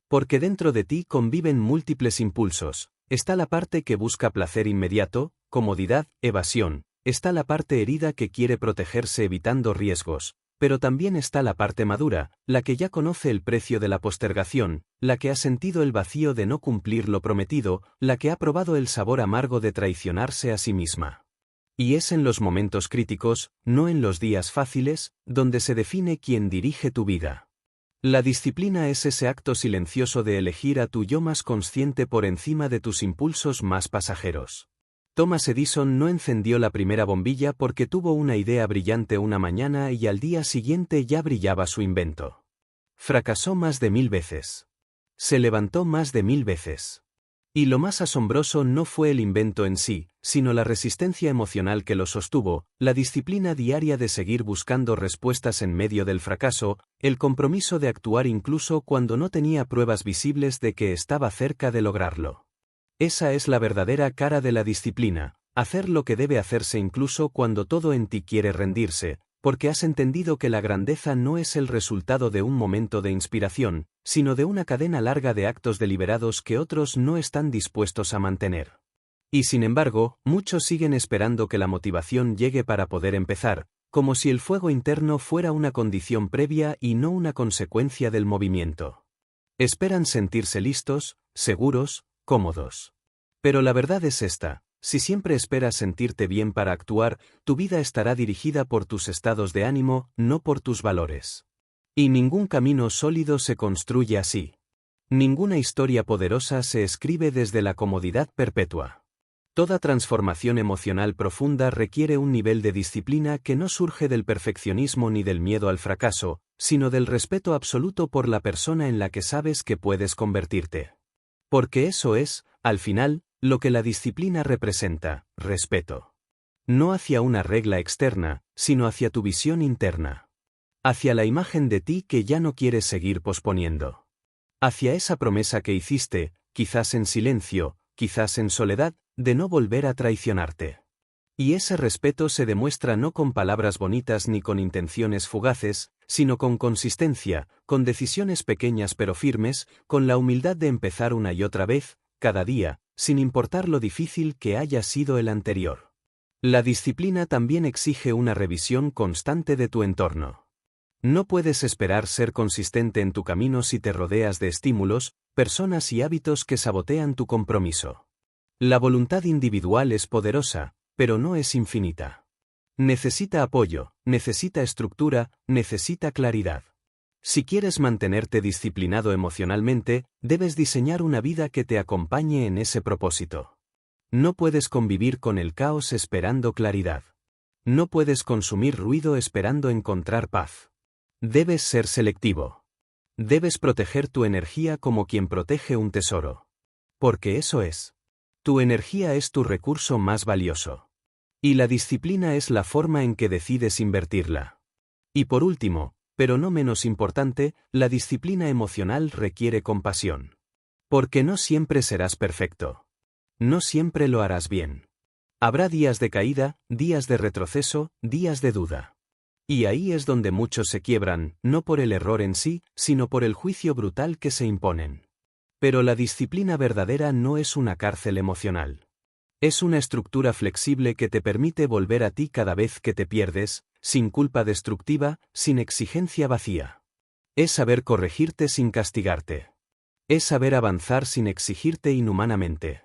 Porque dentro de ti conviven múltiples impulsos. Está la parte que busca placer inmediato, comodidad, evasión, está la parte herida que quiere protegerse evitando riesgos, pero también está la parte madura, la que ya conoce el precio de la postergación, la que ha sentido el vacío de no cumplir lo prometido, la que ha probado el sabor amargo de traicionarse a sí misma. Y es en los momentos críticos, no en los días fáciles, donde se define quién dirige tu vida. La disciplina es ese acto silencioso de elegir a tu yo más consciente por encima de tus impulsos más pasajeros. Thomas Edison no encendió la primera bombilla porque tuvo una idea brillante una mañana y al día siguiente ya brillaba su invento. Fracasó más de 1000 veces. Se levantó más de 1000 veces. Y lo más asombroso no fue el invento en sí, sino la resistencia emocional que lo sostuvo, la disciplina diaria de seguir buscando respuestas en medio del fracaso, el compromiso de actuar incluso cuando no tenía pruebas visibles de que estaba cerca de lograrlo. Esa es la verdadera cara de la disciplina, hacer lo que debe hacerse incluso cuando todo en ti quiere rendirse, porque has entendido que la grandeza no es el resultado de un momento de inspiración, sino de una cadena larga de actos deliberados que otros no están dispuestos a mantener. Y sin embargo, muchos siguen esperando que la motivación llegue para poder empezar, como si el fuego interno fuera una condición previa y no una consecuencia del movimiento. Esperan sentirse listos, seguros, cómodos. Pero la verdad es esta. Si siempre esperas sentirte bien para actuar, tu vida estará dirigida por tus estados de ánimo, no por tus valores. Y ningún camino sólido se construye así. Ninguna historia poderosa se escribe desde la comodidad perpetua. Toda transformación emocional profunda requiere un nivel de disciplina que no surge del perfeccionismo ni del miedo al fracaso, sino del respeto absoluto por la persona en la que sabes que puedes convertirte. Porque eso es, al final, lo que la disciplina representa, respeto. No hacia una regla externa, sino hacia tu visión interna. Hacia la imagen de ti que ya no quieres seguir posponiendo. Hacia esa promesa que hiciste, quizás en silencio, quizás en soledad, de no volver a traicionarte. Y ese respeto se demuestra no con palabras bonitas ni con intenciones fugaces, sino con consistencia, con decisiones pequeñas pero firmes, con la humildad de empezar una y otra vez, cada día, sin importar lo difícil que haya sido el anterior. La disciplina también exige una revisión constante de tu entorno. No puedes esperar ser consistente en tu camino si te rodeas de estímulos, personas y hábitos que sabotean tu compromiso. La voluntad individual es poderosa, pero no es infinita. Necesita apoyo, necesita estructura, necesita claridad. Si quieres mantenerte disciplinado emocionalmente, debes diseñar una vida que te acompañe en ese propósito. No puedes convivir con el caos esperando claridad. No puedes consumir ruido esperando encontrar paz. Debes ser selectivo. Debes proteger tu energía como quien protege un tesoro. Porque eso es. Tu energía es tu recurso más valioso. Y la disciplina es la forma en que decides invertirla. Y por último, pero no menos importante, la disciplina emocional requiere compasión. Porque no siempre serás perfecto. No siempre lo harás bien. Habrá días de caída, días de retroceso, días de duda. Y ahí es donde muchos se quiebran, no por el error en sí, sino por el juicio brutal que se imponen. Pero la disciplina verdadera no es una cárcel emocional. Es una estructura flexible que te permite volver a ti cada vez que te pierdes, sin culpa destructiva, sin exigencia vacía. Es saber corregirte sin castigarte. Es saber avanzar sin exigirte inhumanamente.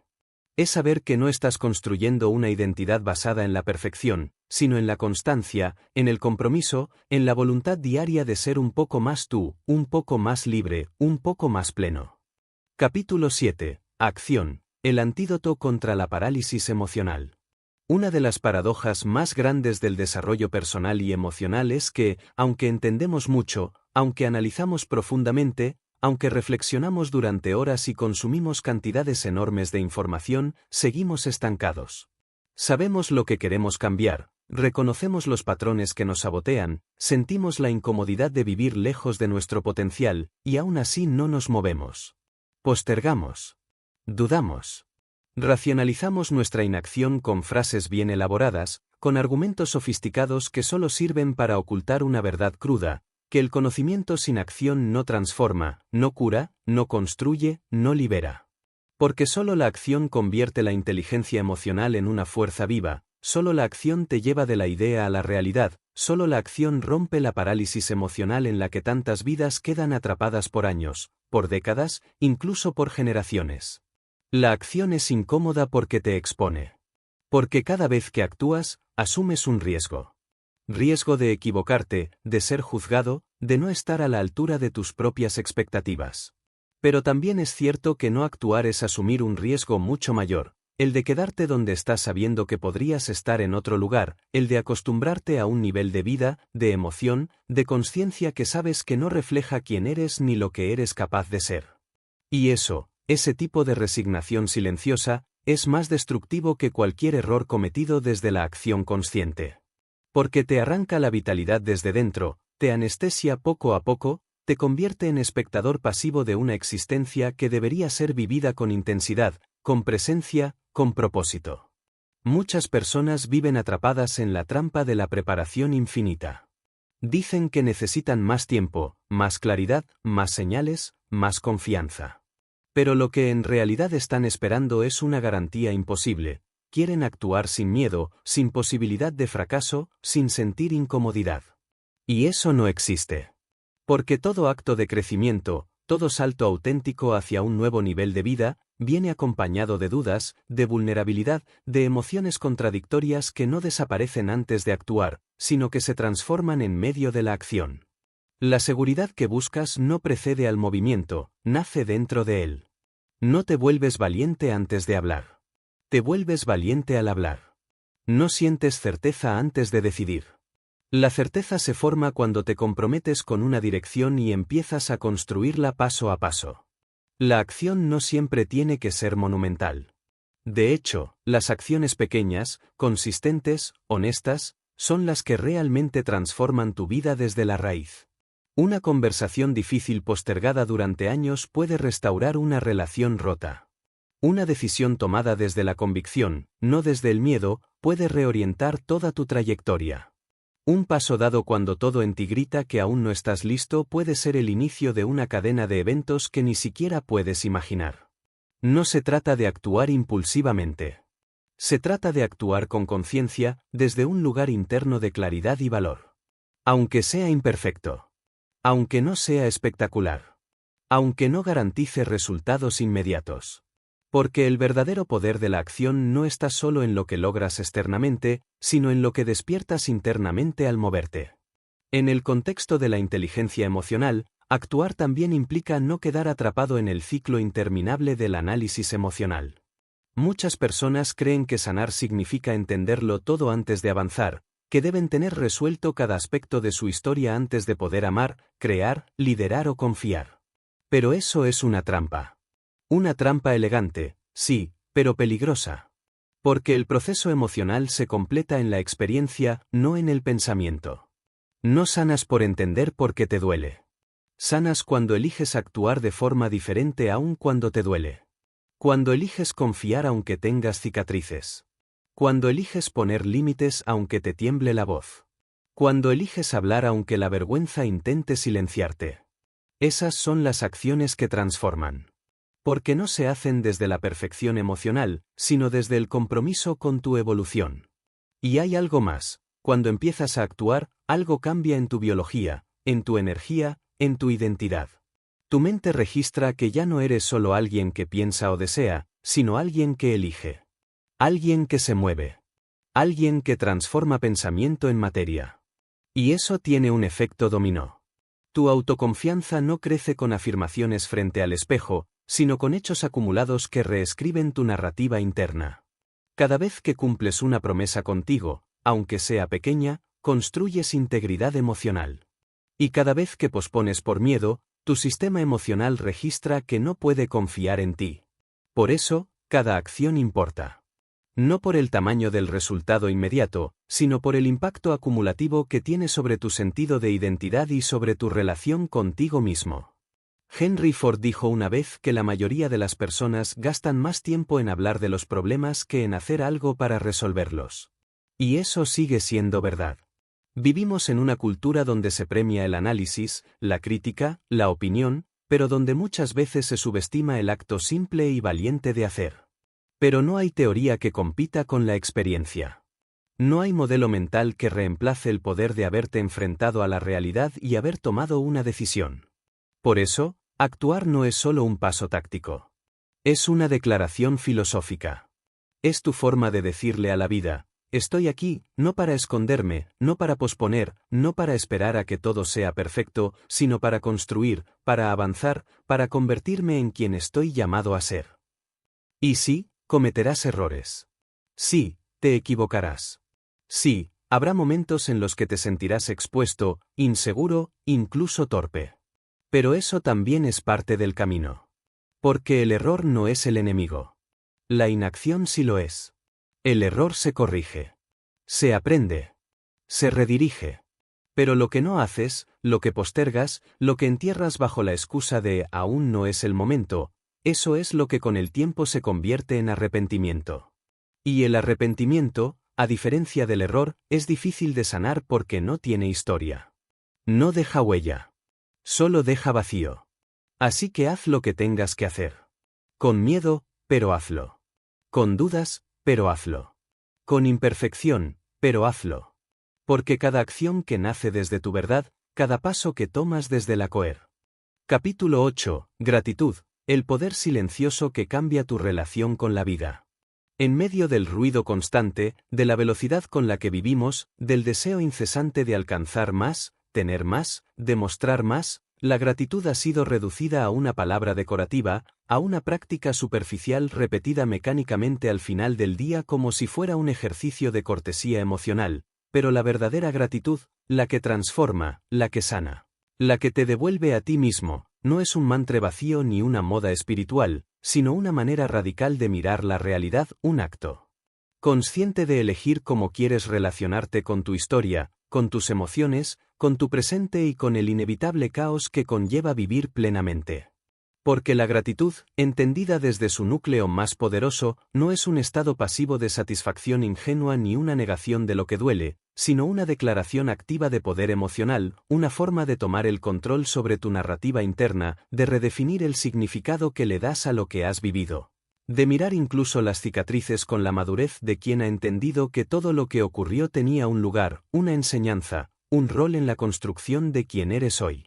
Es saber que no estás construyendo una identidad basada en la perfección, sino en la constancia, en el compromiso, en la voluntad diaria de ser un poco más tú, un poco más libre, un poco más pleno. Capítulo 7. Acción. El antídoto contra la parálisis emocional. Una de las paradojas más grandes del desarrollo personal y emocional es que, aunque entendemos mucho, aunque analizamos profundamente, aunque reflexionamos durante horas y consumimos cantidades enormes de información, seguimos estancados. Sabemos lo que queremos cambiar, reconocemos los patrones que nos sabotean, sentimos la incomodidad de vivir lejos de nuestro potencial, y aún así no nos movemos. Postergamos. Dudamos. Racionalizamos nuestra inacción con frases bien elaboradas, con argumentos sofisticados que solo sirven para ocultar una verdad cruda, que el conocimiento sin acción no transforma, no cura, no construye, no libera. Porque solo la acción convierte la inteligencia emocional en una fuerza viva, solo la acción te lleva de la idea a la realidad, solo la acción rompe la parálisis emocional en la que tantas vidas quedan atrapadas por años, por décadas, incluso por generaciones. La acción es incómoda porque te expone. Porque cada vez que actúas, asumes un riesgo. Riesgo de equivocarte, de ser juzgado, de no estar a la altura de tus propias expectativas. Pero también es cierto que no actuar es asumir un riesgo mucho mayor, el de quedarte donde estás sabiendo que podrías estar en otro lugar, el de acostumbrarte a un nivel de vida, de emoción, de conciencia que sabes que no refleja quién eres ni lo que eres capaz de ser. Y eso, ese tipo de resignación silenciosa, es más destructivo que cualquier error cometido desde la acción consciente. Porque te arranca la vitalidad desde dentro, te anestesia poco a poco, te convierte en espectador pasivo de una existencia que debería ser vivida con intensidad, con presencia, con propósito. Muchas personas viven atrapadas en la trampa de la preparación infinita. Dicen que necesitan más tiempo, más claridad, más señales, más confianza. Pero lo que en realidad están esperando es una garantía imposible. Quieren actuar sin miedo, sin posibilidad de fracaso, sin sentir incomodidad. Y eso no existe. Porque todo acto de crecimiento, todo salto auténtico hacia un nuevo nivel de vida, viene acompañado de dudas, de vulnerabilidad, de emociones contradictorias que no desaparecen antes de actuar, sino que se transforman en medio de la acción. La seguridad que buscas no precede al movimiento, nace dentro de él. No te vuelves valiente antes de hablar. Te vuelves valiente al hablar. No sientes certeza antes de decidir. La certeza se forma cuando te comprometes con una dirección y empiezas a construirla paso a paso. La acción no siempre tiene que ser monumental. De hecho, las acciones pequeñas, consistentes, honestas, son las que realmente transforman tu vida desde la raíz. Una conversación difícil postergada durante años puede restaurar una relación rota. Una decisión tomada desde la convicción, no desde el miedo, puede reorientar toda tu trayectoria. Un paso dado cuando todo en ti grita que aún no estás listo puede ser el inicio de una cadena de eventos que ni siquiera puedes imaginar. No se trata de actuar impulsivamente. Se trata de actuar con conciencia, desde un lugar interno de claridad y valor. Aunque sea imperfecto. Aunque no sea espectacular. Aunque no garantice resultados inmediatos. Porque el verdadero poder de la acción no está solo en lo que logras externamente, sino en lo que despiertas internamente al moverte. En el contexto de la inteligencia emocional, actuar también implica no quedar atrapado en el ciclo interminable del análisis emocional. Muchas personas creen que sanar significa entenderlo todo antes de avanzar, que deben tener resuelto cada aspecto de su historia antes de poder amar, crear, liderar o confiar. Pero eso es una trampa. Una trampa elegante, sí, pero peligrosa. Porque el proceso emocional se completa en la experiencia, no en el pensamiento. No sanas por entender por qué te duele. Sanas cuando eliges actuar de forma diferente aun cuando te duele. Cuando eliges confiar aunque tengas cicatrices. Cuando eliges poner límites aunque te tiemble la voz. Cuando eliges hablar aunque la vergüenza intente silenciarte. Esas son las acciones que transforman. Porque no se hacen desde la perfección emocional, sino desde el compromiso con tu evolución. Y hay algo más, cuando empiezas a actuar, algo cambia en tu biología, en tu energía, en tu identidad. Tu mente registra que ya no eres solo alguien que piensa o desea, sino alguien que elige. Alguien que se mueve. Alguien que transforma pensamiento en materia. Y eso tiene un efecto dominó. Tu autoconfianza no crece con afirmaciones frente al espejo, sino con hechos acumulados que reescriben tu narrativa interna. Cada vez que cumples una promesa contigo, aunque sea pequeña, construyes integridad emocional. Y cada vez que pospones por miedo, tu sistema emocional registra que no puede confiar en ti. Por eso, cada acción importa. No por el tamaño del resultado inmediato, sino por el impacto acumulativo que tiene sobre tu sentido de identidad y sobre tu relación contigo mismo. Henry Ford dijo una vez que la mayoría de las personas gastan más tiempo en hablar de los problemas que en hacer algo para resolverlos. Y eso sigue siendo verdad. Vivimos en una cultura donde se premia el análisis, la crítica, la opinión, pero donde muchas veces se subestima el acto simple y valiente de hacer. Pero no hay teoría que compita con la experiencia. No hay modelo mental que reemplace el poder de haberte enfrentado a la realidad y haber tomado una decisión. Por eso, actuar no es solo un paso táctico. Es una declaración filosófica. Es tu forma de decirle a la vida: estoy aquí, no para esconderme, no para posponer, no para esperar a que todo sea perfecto, sino para construir, para avanzar, para convertirme en quien estoy llamado a ser. Y sí, cometerás errores. Sí, te equivocarás. Sí, habrá momentos en los que te sentirás expuesto, inseguro, incluso torpe. Pero eso también es parte del camino. Porque el error no es el enemigo. La inacción sí lo es. El error se corrige. Se aprende. Se redirige. Pero lo que no haces, lo que postergas, lo que entierras bajo la excusa de aún no es el momento, eso es lo que con el tiempo se convierte en arrepentimiento. Y el arrepentimiento, a diferencia del error, es difícil de sanar porque no tiene historia. No deja huella. Solo deja vacío. Así que haz lo que tengas que hacer. Con miedo, pero hazlo. Con dudas, pero hazlo. Con imperfección, pero hazlo. Porque cada acción que nace desde tu verdad, cada paso que tomas desde la coher. Capítulo 8. Gratitud, el poder silencioso que cambia tu relación con la vida. En medio del ruido constante, de la velocidad con la que vivimos, del deseo incesante de alcanzar más, tener más, demostrar más, la gratitud ha sido reducida a una palabra decorativa, a una práctica superficial repetida mecánicamente al final del día como si fuera un ejercicio de cortesía emocional, pero la verdadera gratitud, la que transforma, la que sana, la que te devuelve a ti mismo, no es un mantra vacío ni una moda espiritual, sino una manera radical de mirar la realidad, un acto consciente de elegir cómo quieres relacionarte con tu historia, con tus emociones, con tu presente y con el inevitable caos que conlleva vivir plenamente. Porque la gratitud, entendida desde su núcleo más poderoso, no es un estado pasivo de satisfacción ingenua ni una negación de lo que duele, sino una declaración activa de poder emocional, una forma de tomar el control sobre tu narrativa interna, de redefinir el significado que le das a lo que has vivido. De mirar incluso las cicatrices con la madurez de quien ha entendido que todo lo que ocurrió tenía un lugar, una enseñanza, un rol en la construcción de quien eres hoy.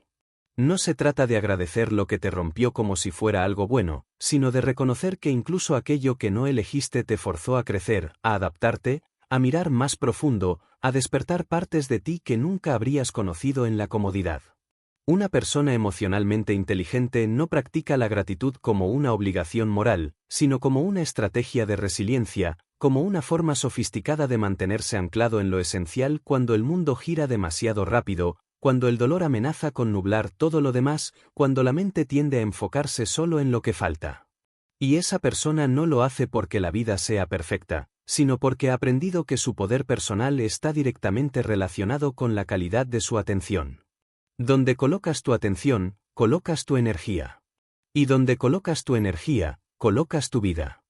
No se trata de agradecer lo que te rompió como si fuera algo bueno, sino de reconocer que incluso aquello que no elegiste te forzó a crecer, a adaptarte, a mirar más profundo, a despertar partes de ti que nunca habrías conocido en la comodidad. Una persona emocionalmente inteligente no practica la gratitud como una obligación moral, sino como una estrategia de resiliencia, como una forma sofisticada de mantenerse anclado en lo esencial cuando el mundo gira demasiado rápido, cuando el dolor amenaza con nublar todo lo demás, cuando la mente tiende a enfocarse solo en lo que falta. Y esa persona no lo hace porque la vida sea perfecta, sino porque ha aprendido que su poder personal está directamente relacionado con la calidad de su atención. Donde colocas tu atención, colocas tu energía. Y donde colocas tu energía, colocas tu vida.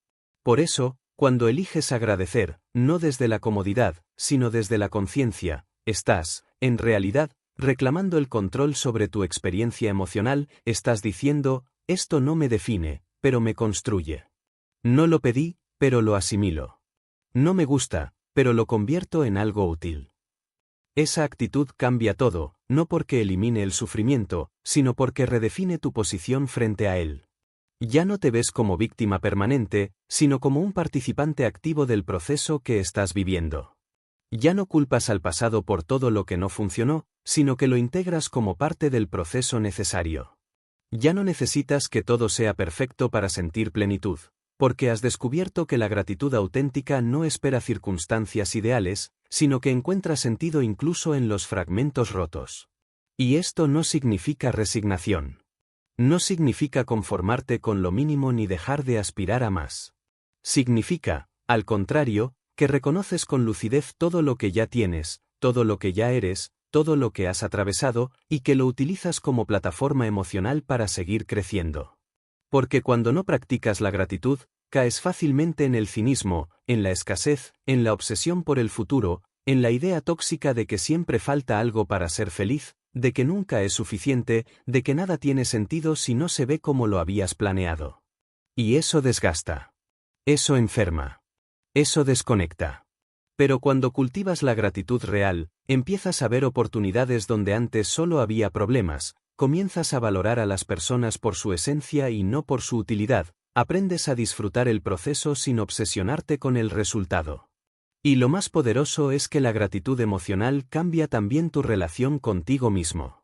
Por eso, cuando eliges agradecer, no desde la comodidad, sino desde la conciencia, estás, en realidad, reclamando el control sobre tu experiencia emocional, estás diciendo, esto no me define, pero me construye. No lo pedí, pero lo asimilo. No me gusta, pero lo convierto en algo útil. Esa actitud cambia todo, no porque elimine el sufrimiento, sino porque redefine tu posición frente a él. Ya no te ves como víctima permanente, sino como un participante activo del proceso que estás viviendo. Ya no culpas al pasado por todo lo que no funcionó, sino que lo integras como parte del proceso necesario. Ya no necesitas que todo sea perfecto para sentir plenitud, porque has descubierto que la gratitud auténtica no espera circunstancias ideales, sino que encuentra sentido incluso en los fragmentos rotos. Y esto no significa resignación. No significa conformarte con lo mínimo ni dejar de aspirar a más. Significa, al contrario, que reconoces con lucidez todo lo que ya tienes, todo lo que ya eres, todo lo que has atravesado, y que lo utilizas como plataforma emocional para seguir creciendo. Porque cuando no practicas la gratitud, caes fácilmente en el cinismo, en la escasez, en la obsesión por el futuro, en la idea tóxica de que siempre falta algo para ser feliz, de que nunca es suficiente, de que nada tiene sentido si no se ve como lo habías planeado. Y eso desgasta. Eso enferma. Eso desconecta. Pero cuando cultivas la gratitud real, empiezas a ver oportunidades donde antes solo había problemas, comienzas a valorar a las personas por su esencia y no por su utilidad, aprendes a disfrutar el proceso sin obsesionarte con el resultado. Y lo más poderoso es que la gratitud emocional cambia también tu relación contigo mismo.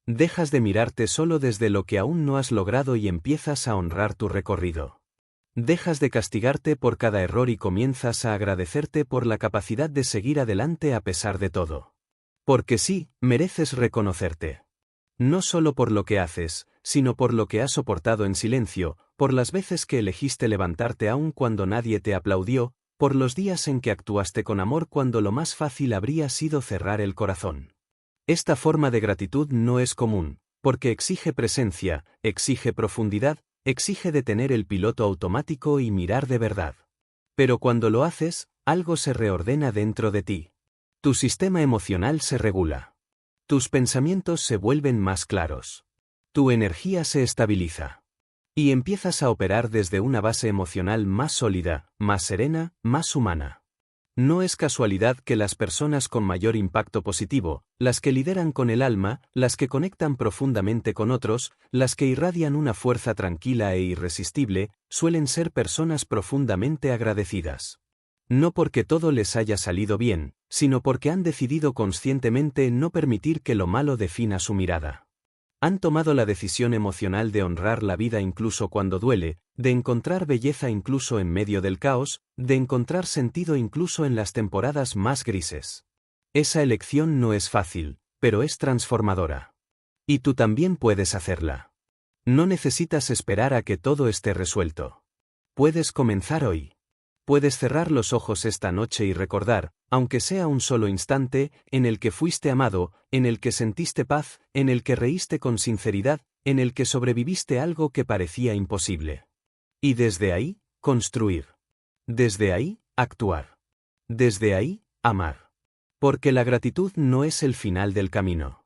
Dejas de mirarte solo desde lo que aún no has logrado y empiezas a honrar tu recorrido. Dejas de castigarte por cada error y comienzas a agradecerte por la capacidad de seguir adelante a pesar de todo. Porque sí, mereces reconocerte. No solo por lo que haces, sino por lo que has soportado en silencio, por las veces que elegiste levantarte aun cuando nadie te aplaudió, por los días en que actuaste con amor cuando lo más fácil habría sido cerrar el corazón. Esta forma de gratitud no es común, porque exige presencia, exige profundidad, exige detener el piloto automático y mirar de verdad. Pero cuando lo haces, algo se reordena dentro de ti. Tu sistema emocional se regula. Tus pensamientos se vuelven más claros. Tu energía se estabiliza. Y empiezas a operar desde una base emocional más sólida, más serena, más humana. No es casualidad que las personas con mayor impacto positivo, las que lideran con el alma, las que conectan profundamente con otros, las que irradian una fuerza tranquila e irresistible, suelen ser personas profundamente agradecidas. No porque todo les haya salido bien, sino porque han decidido conscientemente no permitir que lo malo defina su mirada. Han tomado la decisión emocional de honrar la vida incluso cuando duele, de encontrar belleza incluso en medio del caos, de encontrar sentido incluso en las temporadas más grises. Esa elección no es fácil, pero es transformadora. Y tú también puedes hacerla. No necesitas esperar a que todo esté resuelto. Puedes comenzar hoy. Puedes cerrar los ojos esta noche y recordar, aunque sea un solo instante, en el que fuiste amado, en el que sentiste paz, en el que reíste con sinceridad, en el que sobreviviste algo que parecía imposible. Y desde ahí, construir. Desde ahí, actuar. Desde ahí, amar. Porque la gratitud no es el final del camino.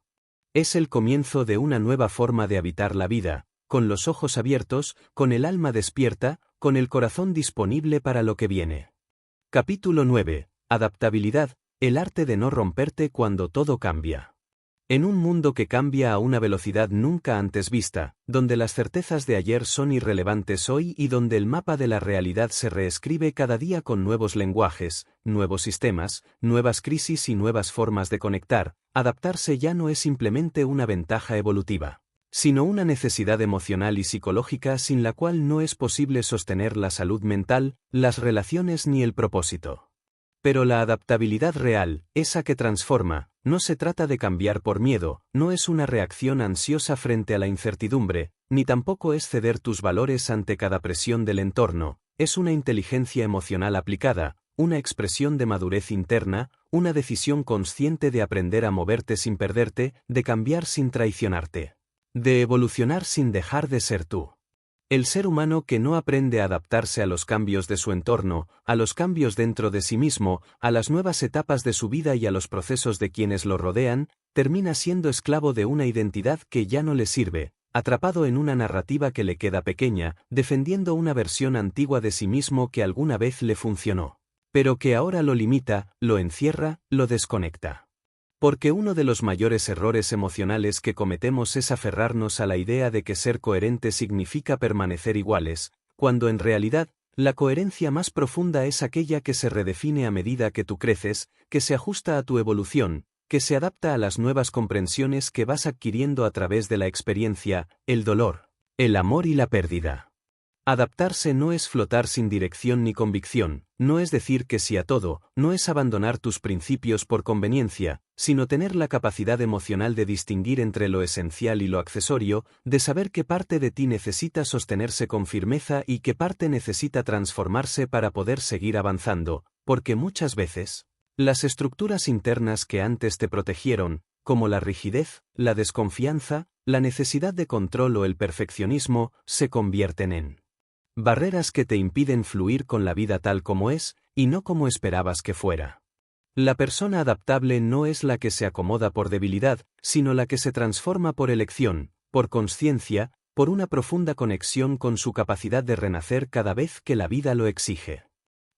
Es el comienzo de una nueva forma de habitar la vida, con los ojos abiertos, con el alma despierta, con el corazón disponible para lo que viene. Capítulo 9. Adaptabilidad, el arte de no romperte cuando todo cambia. En un mundo que cambia a una velocidad nunca antes vista, donde las certezas de ayer son irrelevantes hoy y donde el mapa de la realidad se reescribe cada día con nuevos lenguajes, nuevos sistemas, nuevas crisis y nuevas formas de conectar, adaptarse ya no es simplemente una ventaja evolutiva, sino una necesidad emocional y psicológica sin la cual no es posible sostener la salud mental, las relaciones ni el propósito. Pero la adaptabilidad real, esa que transforma, no se trata de cambiar por miedo, no es una reacción ansiosa frente a la incertidumbre, ni tampoco es ceder tus valores ante cada presión del entorno, es una inteligencia emocional aplicada, una expresión de madurez interna, una decisión consciente de aprender a moverte sin perderte, de cambiar sin traicionarte, de evolucionar sin dejar de ser tú. El ser humano que no aprende a adaptarse a los cambios de su entorno, a los cambios dentro de sí mismo, a las nuevas etapas de su vida y a los procesos de quienes lo rodean, termina siendo esclavo de una identidad que ya no le sirve, atrapado en una narrativa que le queda pequeña, defendiendo una versión antigua de sí mismo que alguna vez le funcionó, pero que ahora lo limita, lo encierra, lo desconecta. Porque uno de los mayores errores emocionales que cometemos es aferrarnos a la idea de que ser coherente significa permanecer iguales, cuando en realidad, la coherencia más profunda es aquella que se redefine a medida que tú creces, que se ajusta a tu evolución, que se adapta a las nuevas comprensiones que vas adquiriendo a través de la experiencia, el dolor, el amor y la pérdida. Adaptarse no es flotar sin dirección ni convicción, no es decir que sí a todo, no es abandonar tus principios por conveniencia, sino tener la capacidad emocional de distinguir entre lo esencial y lo accesorio, de saber qué parte de ti necesita sostenerse con firmeza y qué parte necesita transformarse para poder seguir avanzando, porque muchas veces, las estructuras internas que antes te protegieron, como la rigidez, la desconfianza, la necesidad de control o el perfeccionismo, se convierten en barreras que te impiden fluir con la vida tal como es, y no como esperabas que fuera. La persona adaptable no es la que se acomoda por debilidad, sino la que se transforma por elección, por consciencia, por una profunda conexión con su capacidad de renacer cada vez que la vida lo exige.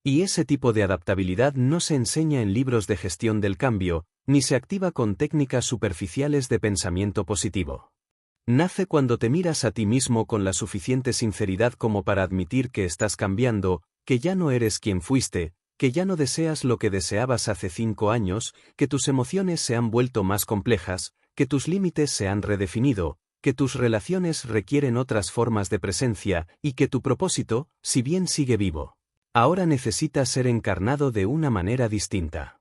Y ese tipo de adaptabilidad no se enseña en libros de gestión del cambio, ni se activa con técnicas superficiales de pensamiento positivo. Nace cuando te miras a ti mismo con la suficiente sinceridad como para admitir que estás cambiando, que ya no eres quien fuiste, que ya no deseas lo que deseabas hace 5 años, que tus emociones se han vuelto más complejas, que tus límites se han redefinido, que tus relaciones requieren otras formas de presencia, y que tu propósito, si bien sigue vivo, ahora necesita ser encarnado de una manera distinta.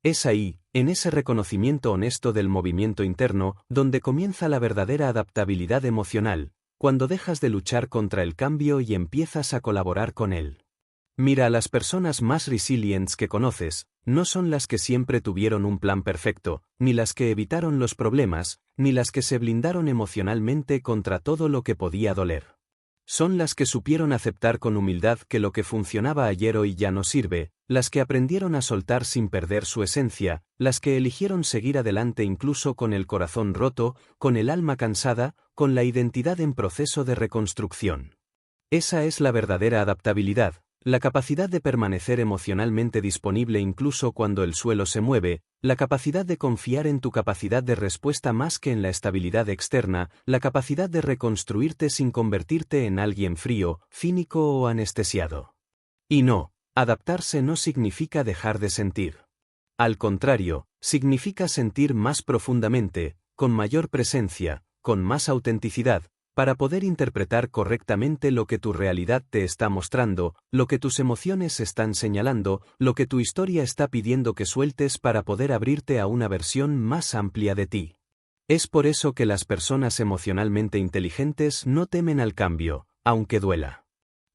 Es ahí, en ese reconocimiento honesto del movimiento interno, donde comienza la verdadera adaptabilidad emocional, cuando dejas de luchar contra el cambio y empiezas a colaborar con él. Mira a las personas más resilientes que conoces, no son las que siempre tuvieron un plan perfecto, ni las que evitaron los problemas, ni las que se blindaron emocionalmente contra todo lo que podía doler. Son las que supieron aceptar con humildad que lo que funcionaba ayer hoy ya no sirve, las que aprendieron a soltar sin perder su esencia, las que eligieron seguir adelante incluso con el corazón roto, con el alma cansada, con la identidad en proceso de reconstrucción. Esa es la verdadera adaptabilidad, la capacidad de permanecer emocionalmente disponible incluso cuando el suelo se mueve, la capacidad de confiar en tu capacidad de respuesta más que en la estabilidad externa, la capacidad de reconstruirte sin convertirte en alguien frío, cínico o anestesiado. Y no, adaptarse no significa dejar de sentir. Al contrario, significa sentir más profundamente, con mayor presencia, con más autenticidad, para poder interpretar correctamente lo que tu realidad te está mostrando, lo que tus emociones están señalando, lo que tu historia está pidiendo que sueltes para poder abrirte a una versión más amplia de ti. Es por eso que las personas emocionalmente inteligentes no temen al cambio, aunque duela.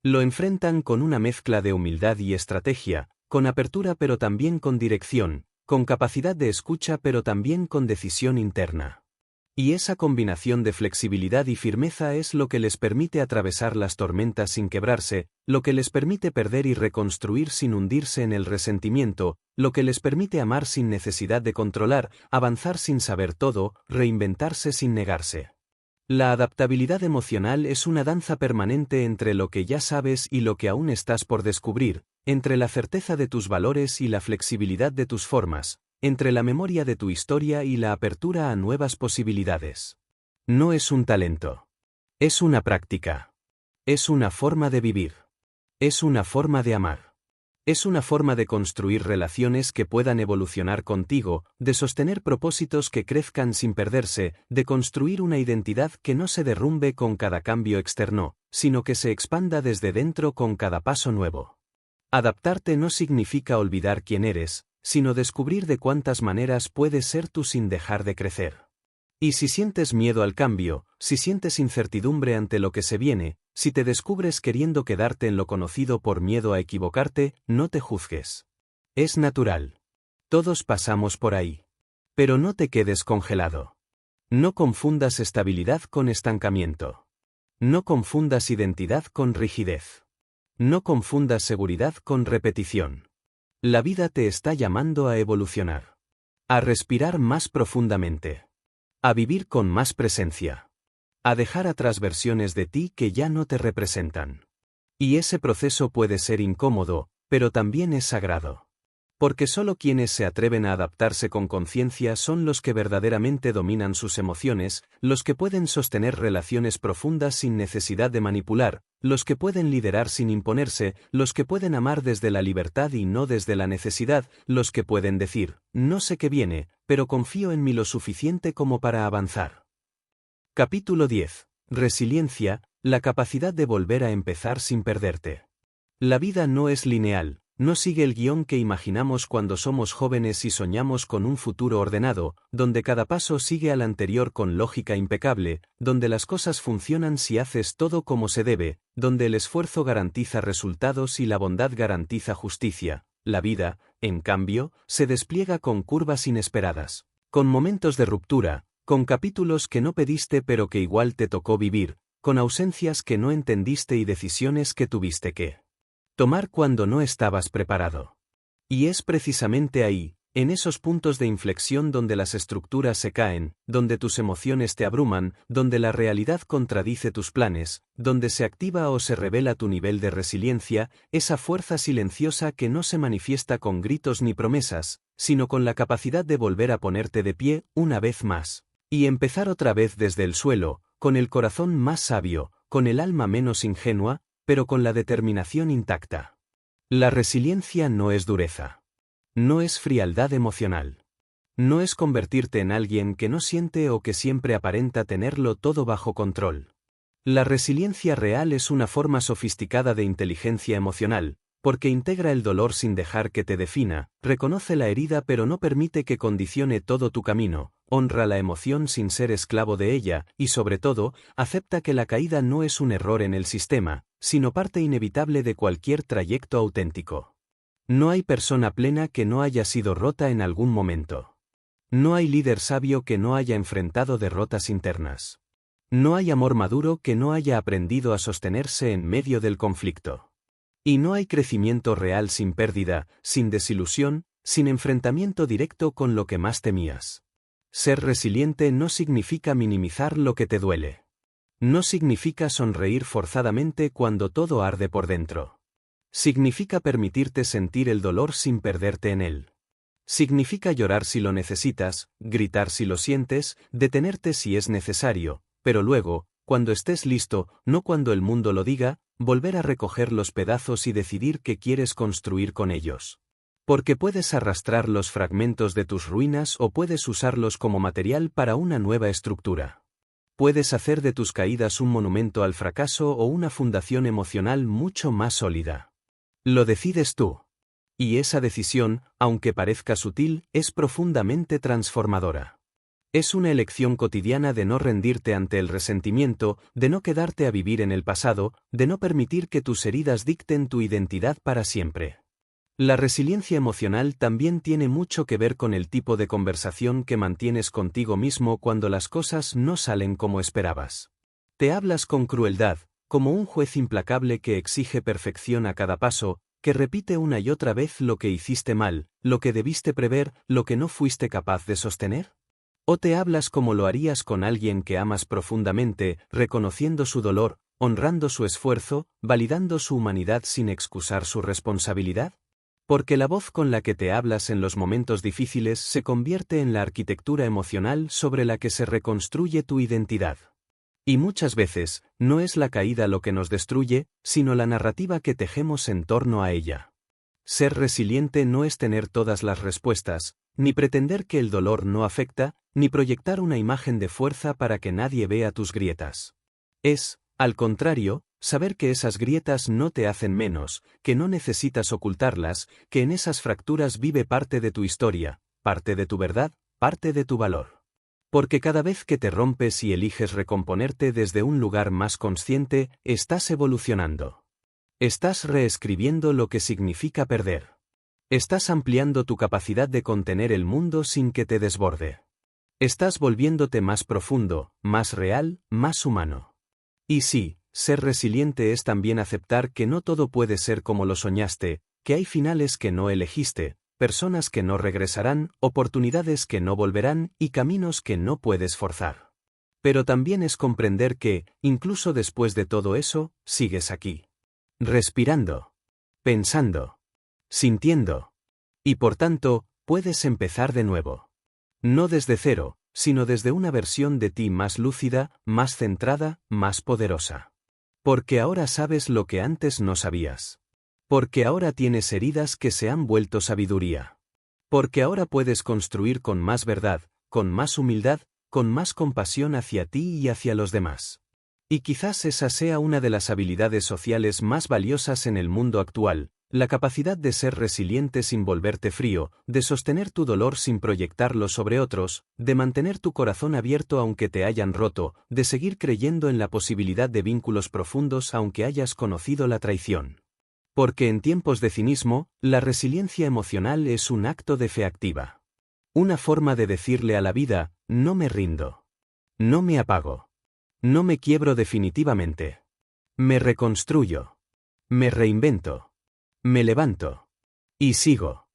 Lo enfrentan con una mezcla de humildad y estrategia, con apertura pero también con dirección, con capacidad de escucha pero también con decisión interna. Y esa combinación de flexibilidad y firmeza es lo que les permite atravesar las tormentas sin quebrarse, lo que les permite perder y reconstruir sin hundirse en el resentimiento, lo que les permite amar sin necesidad de controlar, avanzar sin saber todo, reinventarse sin negarse. La adaptabilidad emocional es una danza permanente entre lo que ya sabes y lo que aún estás por descubrir, entre la certeza de tus valores y la flexibilidad de tus formas, entre la memoria de tu historia y la apertura a nuevas posibilidades. No es un talento. Es una práctica. Es una forma de vivir. Es una forma de amar. Es una forma de construir relaciones que puedan evolucionar contigo, de sostener propósitos que crezcan sin perderse, de construir una identidad que no se derrumbe con cada cambio externo, sino que se expanda desde dentro con cada paso nuevo. Adaptarte no significa olvidar quién eres, sino descubrir de cuántas maneras puedes ser tú sin dejar de crecer. Y si sientes miedo al cambio, si sientes incertidumbre ante lo que se viene, si te descubres queriendo quedarte en lo conocido por miedo a equivocarte, no te juzgues. Es natural. Todos pasamos por ahí. Pero no te quedes congelado. No confundas estabilidad con estancamiento. No confundas identidad con rigidez. No confundas seguridad con repetición. La vida te está llamando a evolucionar. A respirar más profundamente. A vivir con más presencia. A dejar atrás versiones de ti que ya no te representan. Y ese proceso puede ser incómodo, pero también es sagrado. Porque solo quienes se atreven a adaptarse con conciencia son los que verdaderamente dominan sus emociones, los que pueden sostener relaciones profundas sin necesidad de manipular, los que pueden liderar sin imponerse, los que pueden amar desde la libertad y no desde la necesidad, los que pueden decir, no sé qué viene, pero confío en mí lo suficiente como para avanzar. Capítulo 10. Resiliencia, la capacidad de volver a empezar sin perderte. La vida no es lineal. No sigue el guión que imaginamos cuando somos jóvenes y soñamos con un futuro ordenado, donde cada paso sigue al anterior con lógica impecable, donde las cosas funcionan si haces todo como se debe, donde el esfuerzo garantiza resultados y la bondad garantiza justicia. La vida, en cambio, se despliega con curvas inesperadas, con momentos de ruptura, con capítulos que no pediste pero que igual te tocó vivir, con ausencias que no entendiste y decisiones que tuviste que tomar cuando no estabas preparado. Y es precisamente ahí, en esos puntos de inflexión donde las estructuras se caen, donde tus emociones te abruman, donde la realidad contradice tus planes, donde se activa o se revela tu nivel de resiliencia, esa fuerza silenciosa que no se manifiesta con gritos ni promesas, sino con la capacidad de volver a ponerte de pie una vez más. Y empezar otra vez desde el suelo, con el corazón más sabio, con el alma menos ingenua, pero con la determinación intacta. La resiliencia no es dureza. No es frialdad emocional. No es convertirte en alguien que no siente o que siempre aparenta tenerlo todo bajo control. La resiliencia real es una forma sofisticada de inteligencia emocional, porque integra el dolor sin dejar que te defina, reconoce la herida pero no permite que condicione todo tu camino, honra la emoción sin ser esclavo de ella, y sobre todo, acepta que la caída no es un error en el sistema, sino parte inevitable de cualquier trayecto auténtico. No hay persona plena que no haya sido rota en algún momento. No hay líder sabio que no haya enfrentado derrotas internas. No hay amor maduro que no haya aprendido a sostenerse en medio del conflicto. Y no hay crecimiento real sin pérdida, sin desilusión, sin enfrentamiento directo con lo que más temías. Ser resiliente no significa minimizar lo que te duele. No significa sonreír forzadamente cuando todo arde por dentro. Significa permitirte sentir el dolor sin perderte en él. Significa llorar si lo necesitas, gritar si lo sientes, detenerte si es necesario, pero luego, cuando estés listo, no cuando el mundo lo diga, volver a recoger los pedazos y decidir qué quieres construir con ellos. Porque puedes arrastrar los fragmentos de tus ruinas o puedes usarlos como material para una nueva estructura. Puedes hacer de tus caídas un monumento al fracaso o una fundación emocional mucho más sólida. Lo decides tú. Y esa decisión, aunque parezca sutil, es profundamente transformadora. Es una elección cotidiana de no rendirte ante el resentimiento, de no quedarte a vivir en el pasado, de no permitir que tus heridas dicten tu identidad para siempre. La resiliencia emocional también tiene mucho que ver con el tipo de conversación que mantienes contigo mismo cuando las cosas no salen como esperabas. Te hablas con crueldad, como un juez implacable que exige perfección a cada paso, que repite una y otra vez lo que hiciste mal, lo que debiste prever, lo que no fuiste capaz de sostener. ¿O te hablas como lo harías con alguien que amas profundamente, reconociendo su dolor, honrando su esfuerzo, validando su humanidad sin excusar su responsabilidad? Porque la voz con la que te hablas en los momentos difíciles se convierte en la arquitectura emocional sobre la que se reconstruye tu identidad. Y muchas veces, no es la caída lo que nos destruye, sino la narrativa que tejemos en torno a ella. Ser resiliente no es tener todas las respuestas, ni pretender que el dolor no afecta, ni proyectar una imagen de fuerza para que nadie vea tus grietas. Es, al contrario, saber que esas grietas no te hacen menos, que no necesitas ocultarlas, que en esas fracturas vive parte de tu historia, parte de tu verdad, parte de tu valor. Porque cada vez que te rompes y eliges recomponerte desde un lugar más consciente, estás evolucionando. Estás reescribiendo lo que significa perder. Estás ampliando tu capacidad de contener el mundo sin que te desborde. Estás volviéndote más profundo, más real, más humano. Y sí, ser resiliente es también aceptar que no todo puede ser como lo soñaste, que hay finales que no elegiste, personas que no regresarán, oportunidades que no volverán y caminos que no puedes forzar. Pero también es comprender que, incluso después de todo eso, sigues aquí. Respirando, pensando, sintiendo. Y por tanto, puedes empezar de nuevo. No desde cero, sino desde una versión de ti más lúcida, más centrada, más poderosa. Porque ahora sabes lo que antes no sabías. Porque ahora tienes heridas que se han vuelto sabiduría. Porque ahora puedes construir con más verdad, con más humildad, con más compasión hacia ti y hacia los demás. Y quizás esa sea una de las habilidades sociales más valiosas en el mundo actual, la capacidad de ser resiliente sin volverte frío, de sostener tu dolor sin proyectarlo sobre otros, de mantener tu corazón abierto aunque te hayan roto, de seguir creyendo en la posibilidad de vínculos profundos aunque hayas conocido la traición. Porque en tiempos de cinismo, la resiliencia emocional es un acto de fe activa. Una forma de decirle a la vida, no me rindo. No me apago. No me quiebro definitivamente. Me reconstruyo. Me reinvento. Me levanto. Y sigo.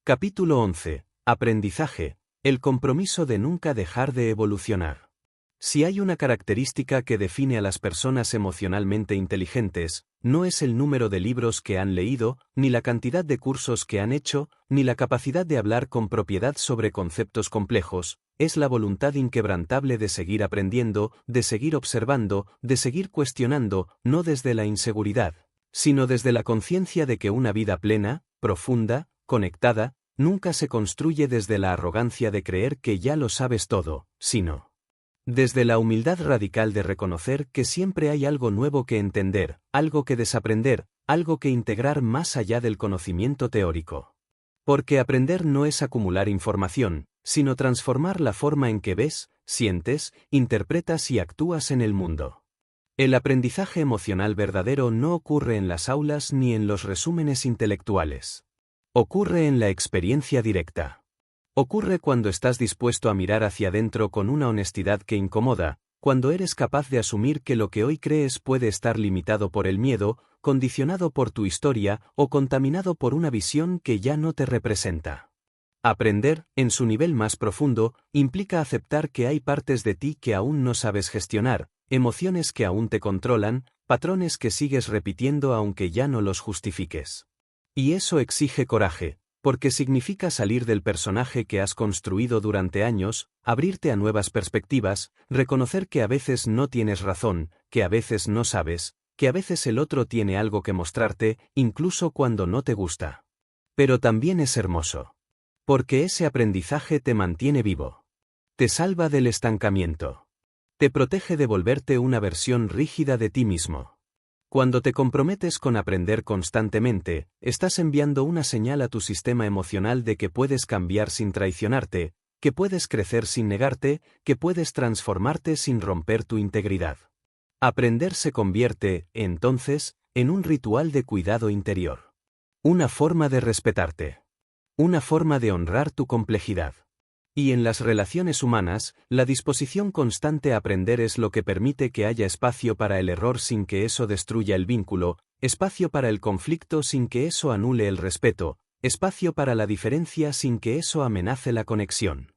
Capítulo 11. Aprendizaje. El compromiso de nunca dejar de evolucionar. Si hay una característica que define a las personas emocionalmente inteligentes, no es el número de libros que han leído, ni la cantidad de cursos que han hecho, ni la capacidad de hablar con propiedad sobre conceptos complejos, es la voluntad inquebrantable de seguir aprendiendo, de seguir observando, de seguir cuestionando, no desde la inseguridad, sino desde la conciencia de que una vida plena, profunda, conectada, nunca se construye desde la arrogancia de creer que ya lo sabes todo, sino desde la humildad radical de reconocer que siempre hay algo nuevo que entender, algo que desaprender, algo que integrar más allá del conocimiento teórico. Porque aprender no es acumular información, sino transformar la forma en que ves, sientes, interpretas y actúas en el mundo. El aprendizaje emocional verdadero no ocurre en las aulas ni en los resúmenes intelectuales. Ocurre en la experiencia directa. Ocurre cuando estás dispuesto a mirar hacia adentro con una honestidad que incomoda, cuando eres capaz de asumir que lo que hoy crees puede estar limitado por el miedo, condicionado por tu historia o contaminado por una visión que ya no te representa. Aprender, en su nivel más profundo, implica aceptar que hay partes de ti que aún no sabes gestionar, emociones que aún te controlan, patrones que sigues repitiendo aunque ya no los justifiques. Y eso exige coraje, porque significa salir del personaje que has construido durante años, abrirte a nuevas perspectivas, reconocer que a veces no tienes razón, que a veces no sabes, que a veces el otro tiene algo que mostrarte, incluso cuando no te gusta. Pero también es hermoso. Porque ese aprendizaje te mantiene vivo. Te salva del estancamiento. Te protege de volverte una versión rígida de ti mismo. Cuando te comprometes con aprender constantemente, estás enviando una señal a tu sistema emocional de que puedes cambiar sin traicionarte, que puedes crecer sin negarte, que puedes transformarte sin romper tu integridad. Aprender se convierte, entonces, en un ritual de cuidado interior. Una forma de respetarte. Una forma de honrar tu complejidad. Y en las relaciones humanas, la disposición constante a aprender es lo que permite que haya espacio para el error sin que eso destruya el vínculo, espacio para el conflicto sin que eso anule el respeto, espacio para la diferencia sin que eso amenace la conexión.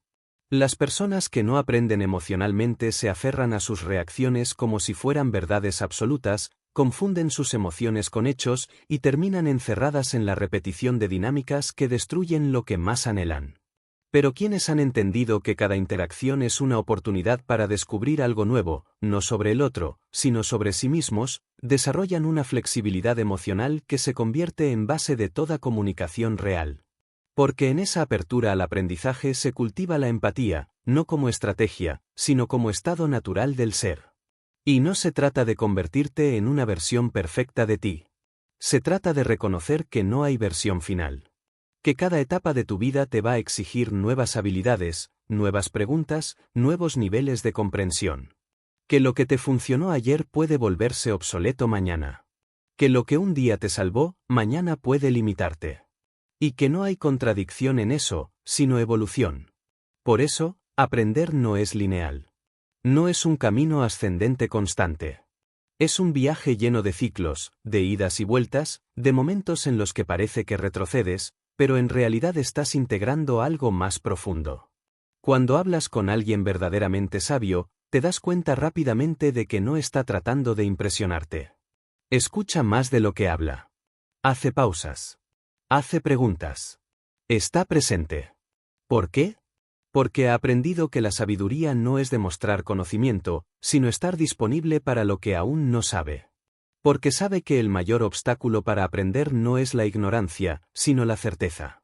Las personas que no aprenden emocionalmente se aferran a sus reacciones como si fueran verdades absolutas, confunden sus emociones con hechos y terminan encerradas en la repetición de dinámicas que destruyen lo que más anhelan. Pero quienes han entendido que cada interacción es una oportunidad para descubrir algo nuevo, no sobre el otro, sino sobre sí mismos, desarrollan una flexibilidad emocional que se convierte en base de toda comunicación real. Porque en esa apertura al aprendizaje se cultiva la empatía, no como estrategia, sino como estado natural del ser. Y no se trata de convertirte en una versión perfecta de ti. Se trata de reconocer que no hay versión final. Que cada etapa de tu vida te va a exigir nuevas habilidades, nuevas preguntas, nuevos niveles de comprensión. Que lo que te funcionó ayer puede volverse obsoleto mañana. Que lo que un día te salvó, mañana puede limitarte. Y que no hay contradicción en eso, sino evolución. Por eso, aprender no es lineal. No es un camino ascendente constante. Es un viaje lleno de ciclos, de idas y vueltas, de momentos en los que parece que retrocedes, pero en realidad estás integrando algo más profundo. Cuando hablas con alguien verdaderamente sabio, te das cuenta rápidamente de que no está tratando de impresionarte. Escucha más de lo que habla. Hace pausas. Hace preguntas. Está presente. ¿Por qué? Porque ha aprendido que la sabiduría no es demostrar conocimiento, sino estar disponible para lo que aún no sabe. Porque sabe que el mayor obstáculo para aprender no es la ignorancia, sino la certeza.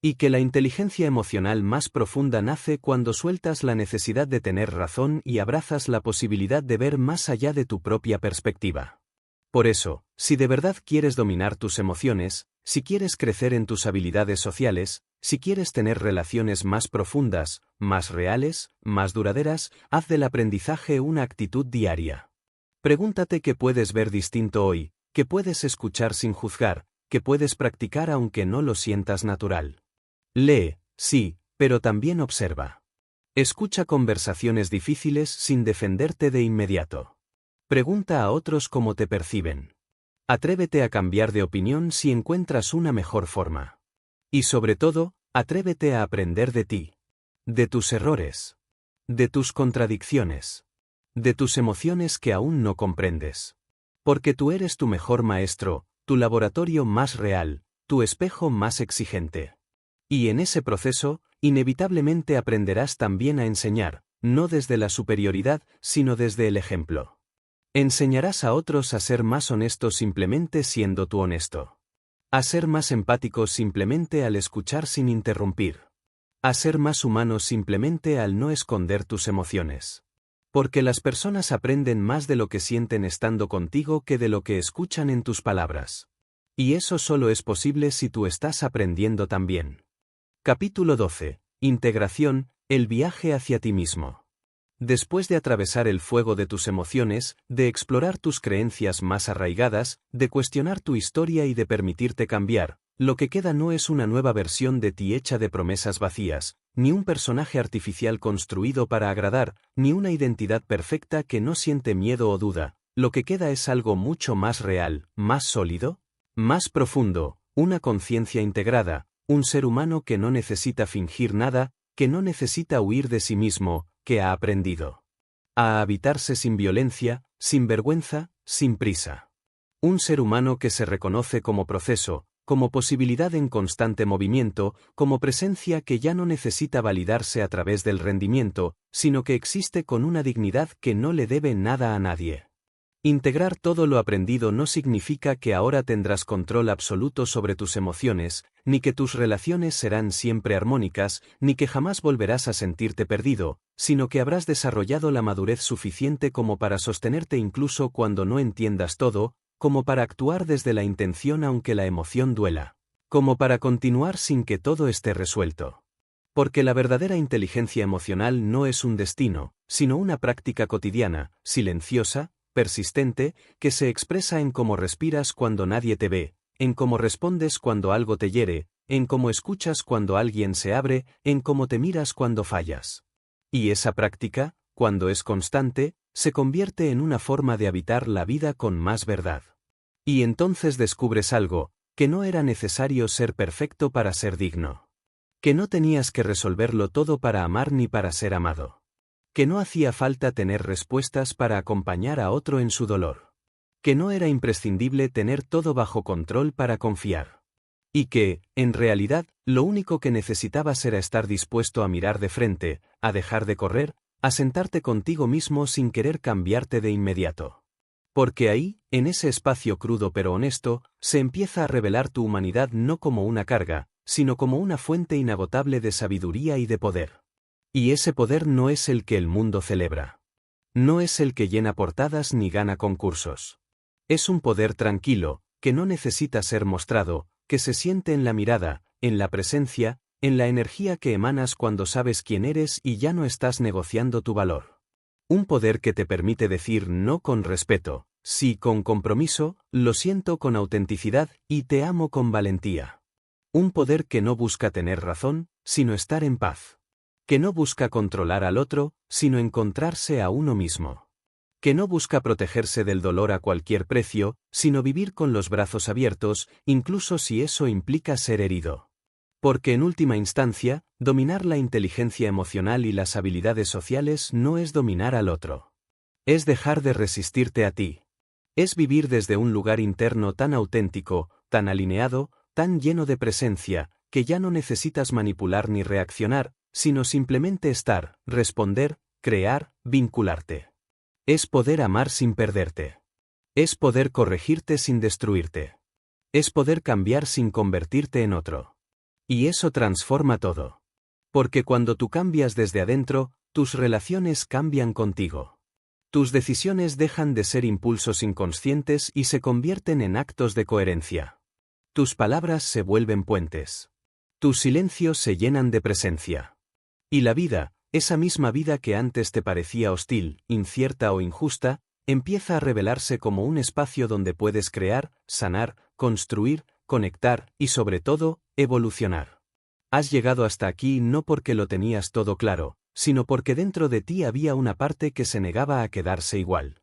Y que la inteligencia emocional más profunda nace cuando sueltas la necesidad de tener razón y abrazas la posibilidad de ver más allá de tu propia perspectiva. Por eso, si de verdad quieres dominar tus emociones, si quieres crecer en tus habilidades sociales, si quieres tener relaciones más profundas, más reales, más duraderas, haz del aprendizaje una actitud diaria. Pregúntate qué puedes ver distinto hoy, qué puedes escuchar sin juzgar, qué puedes practicar aunque no lo sientas natural. Lee, sí, pero también observa. Escucha conversaciones difíciles sin defenderte de inmediato. Pregunta a otros cómo te perciben. Atrévete a cambiar de opinión si encuentras una mejor forma. Y sobre todo, atrévete a aprender de ti. De tus errores. De tus contradicciones. De tus emociones que aún no comprendes. Porque tú eres tu mejor maestro, tu laboratorio más real, tu espejo más exigente. Y en ese proceso, inevitablemente aprenderás también a enseñar, no desde la superioridad, sino desde el ejemplo. Enseñarás a otros a ser más honestos simplemente siendo tú honesto. A ser más empáticos simplemente al escuchar sin interrumpir. A ser más humanos simplemente al no esconder tus emociones. Porque las personas aprenden más de lo que sienten estando contigo que de lo que escuchan en tus palabras. Y eso solo es posible si tú estás aprendiendo también. Capítulo 12. Integración, el viaje hacia ti mismo. Después de atravesar el fuego de tus emociones, de explorar tus creencias más arraigadas, de cuestionar tu historia y de permitirte cambiar, lo que queda no es una nueva versión de ti hecha de promesas vacías, ni un personaje artificial construido para agradar, ni una identidad perfecta que no siente miedo o duda. Lo que queda es algo mucho más real, más sólido, más profundo, una conciencia integrada, un ser humano que no necesita fingir nada, que no necesita huir de sí mismo, que ha aprendido a habitarse sin violencia, sin vergüenza, sin prisa. Un ser humano que se reconoce como proceso, como posibilidad en constante movimiento, como presencia que ya no necesita validarse a través del rendimiento, sino que existe con una dignidad que no le debe nada a nadie. Integrar todo lo aprendido no significa que ahora tendrás control absoluto sobre tus emociones, ni que tus relaciones serán siempre armónicas, ni que jamás volverás a sentirte perdido, sino que habrás desarrollado la madurez suficiente como para sostenerte incluso cuando no entiendas todo, como para actuar desde la intención aunque la emoción duela, como para continuar sin que todo esté resuelto. Porque la verdadera inteligencia emocional no es un destino, sino una práctica cotidiana, silenciosa, persistente, que se expresa en cómo respiras cuando nadie te ve, en cómo respondes cuando algo te hiere, en cómo escuchas cuando alguien se abre, en cómo te miras cuando fallas. Y esa práctica, cuando es constante, se convierte en una forma de habitar la vida con más verdad. Y entonces descubres algo, que no era necesario ser perfecto para ser digno. Que no tenías que resolverlo todo para amar ni para ser amado. Que no hacía falta tener respuestas para acompañar a otro en su dolor. Que no era imprescindible tener todo bajo control para confiar. Y que, en realidad, lo único que necesitabas era estar dispuesto a mirar de frente, a dejar de correr, a sentarte contigo mismo sin querer cambiarte de inmediato. Porque ahí, en ese espacio crudo pero honesto, se empieza a revelar tu humanidad no como una carga, sino como una fuente inagotable de sabiduría y de poder. Y ese poder no es el que el mundo celebra. No es el que llena portadas ni gana concursos. Es un poder tranquilo, que no necesita ser mostrado, que se siente en la mirada, en la presencia, en la energía que emanas cuando sabes quién eres y ya no estás negociando tu valor. Un poder que te permite decir no con respeto, sí con compromiso, lo siento con autenticidad y te amo con valentía. Un poder que no busca tener razón, sino estar en paz. Que no busca controlar al otro, sino encontrarse a uno mismo. Que no busca protegerse del dolor a cualquier precio, sino vivir con los brazos abiertos, incluso si eso implica ser herido. Porque en última instancia, dominar la inteligencia emocional y las habilidades sociales no es dominar al otro. Es dejar de resistirte a ti. Es vivir desde un lugar interno tan auténtico, tan alineado, tan lleno de presencia, que ya no necesitas manipular ni reaccionar, sino simplemente estar, responder, crear, vincularte. Es poder amar sin perderte. Es poder corregirte sin destruirte. Es poder cambiar sin convertirte en otro. Y eso transforma todo. Porque cuando tú cambias desde adentro, tus relaciones cambian contigo. Tus decisiones dejan de ser impulsos inconscientes y se convierten en actos de coherencia. Tus palabras se vuelven puentes. Tus silencios se llenan de presencia. Y la vida, esa misma vida que antes te parecía hostil, incierta o injusta, empieza a revelarse como un espacio donde puedes crear, sanar, construir, conectar y sobre todo, evolucionar. Has llegado hasta aquí no porque lo tenías todo claro, sino porque dentro de ti había una parte que se negaba a quedarse igual.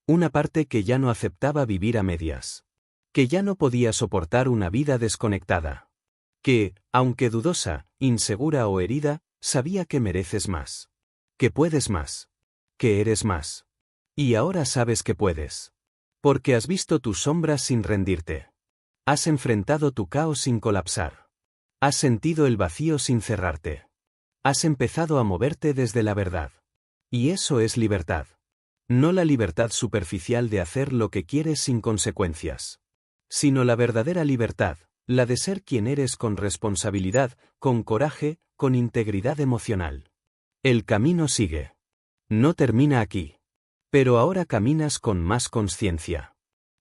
Una parte que ya no aceptaba vivir a medias. Que ya no podía soportar una vida desconectada. Que, aunque dudosa, insegura o herida, sabía que mereces más. Que puedes más. Que eres más. Y ahora sabes que puedes. Porque has visto tus sombras sin rendirte. Has enfrentado tu caos sin colapsar. Has sentido el vacío sin cerrarte. Has empezado a moverte desde la verdad. Y eso es libertad. No la libertad superficial de hacer lo que quieres sin consecuencias. Sino la verdadera libertad, la de ser quien eres con responsabilidad, con coraje, con integridad emocional. El camino sigue. No termina aquí. Pero ahora caminas con más conciencia.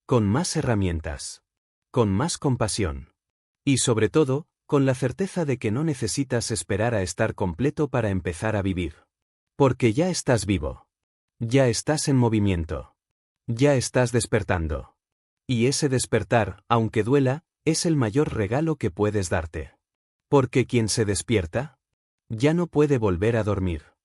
Con más herramientas. Con más compasión. Y sobre todo, con la certeza de que no necesitas esperar a estar completo para empezar a vivir. Porque ya estás vivo. Ya estás en movimiento. Ya estás despertando. Y ese despertar, aunque duela, es el mayor regalo que puedes darte. Porque quien se despierta, ya no puede volver a dormir.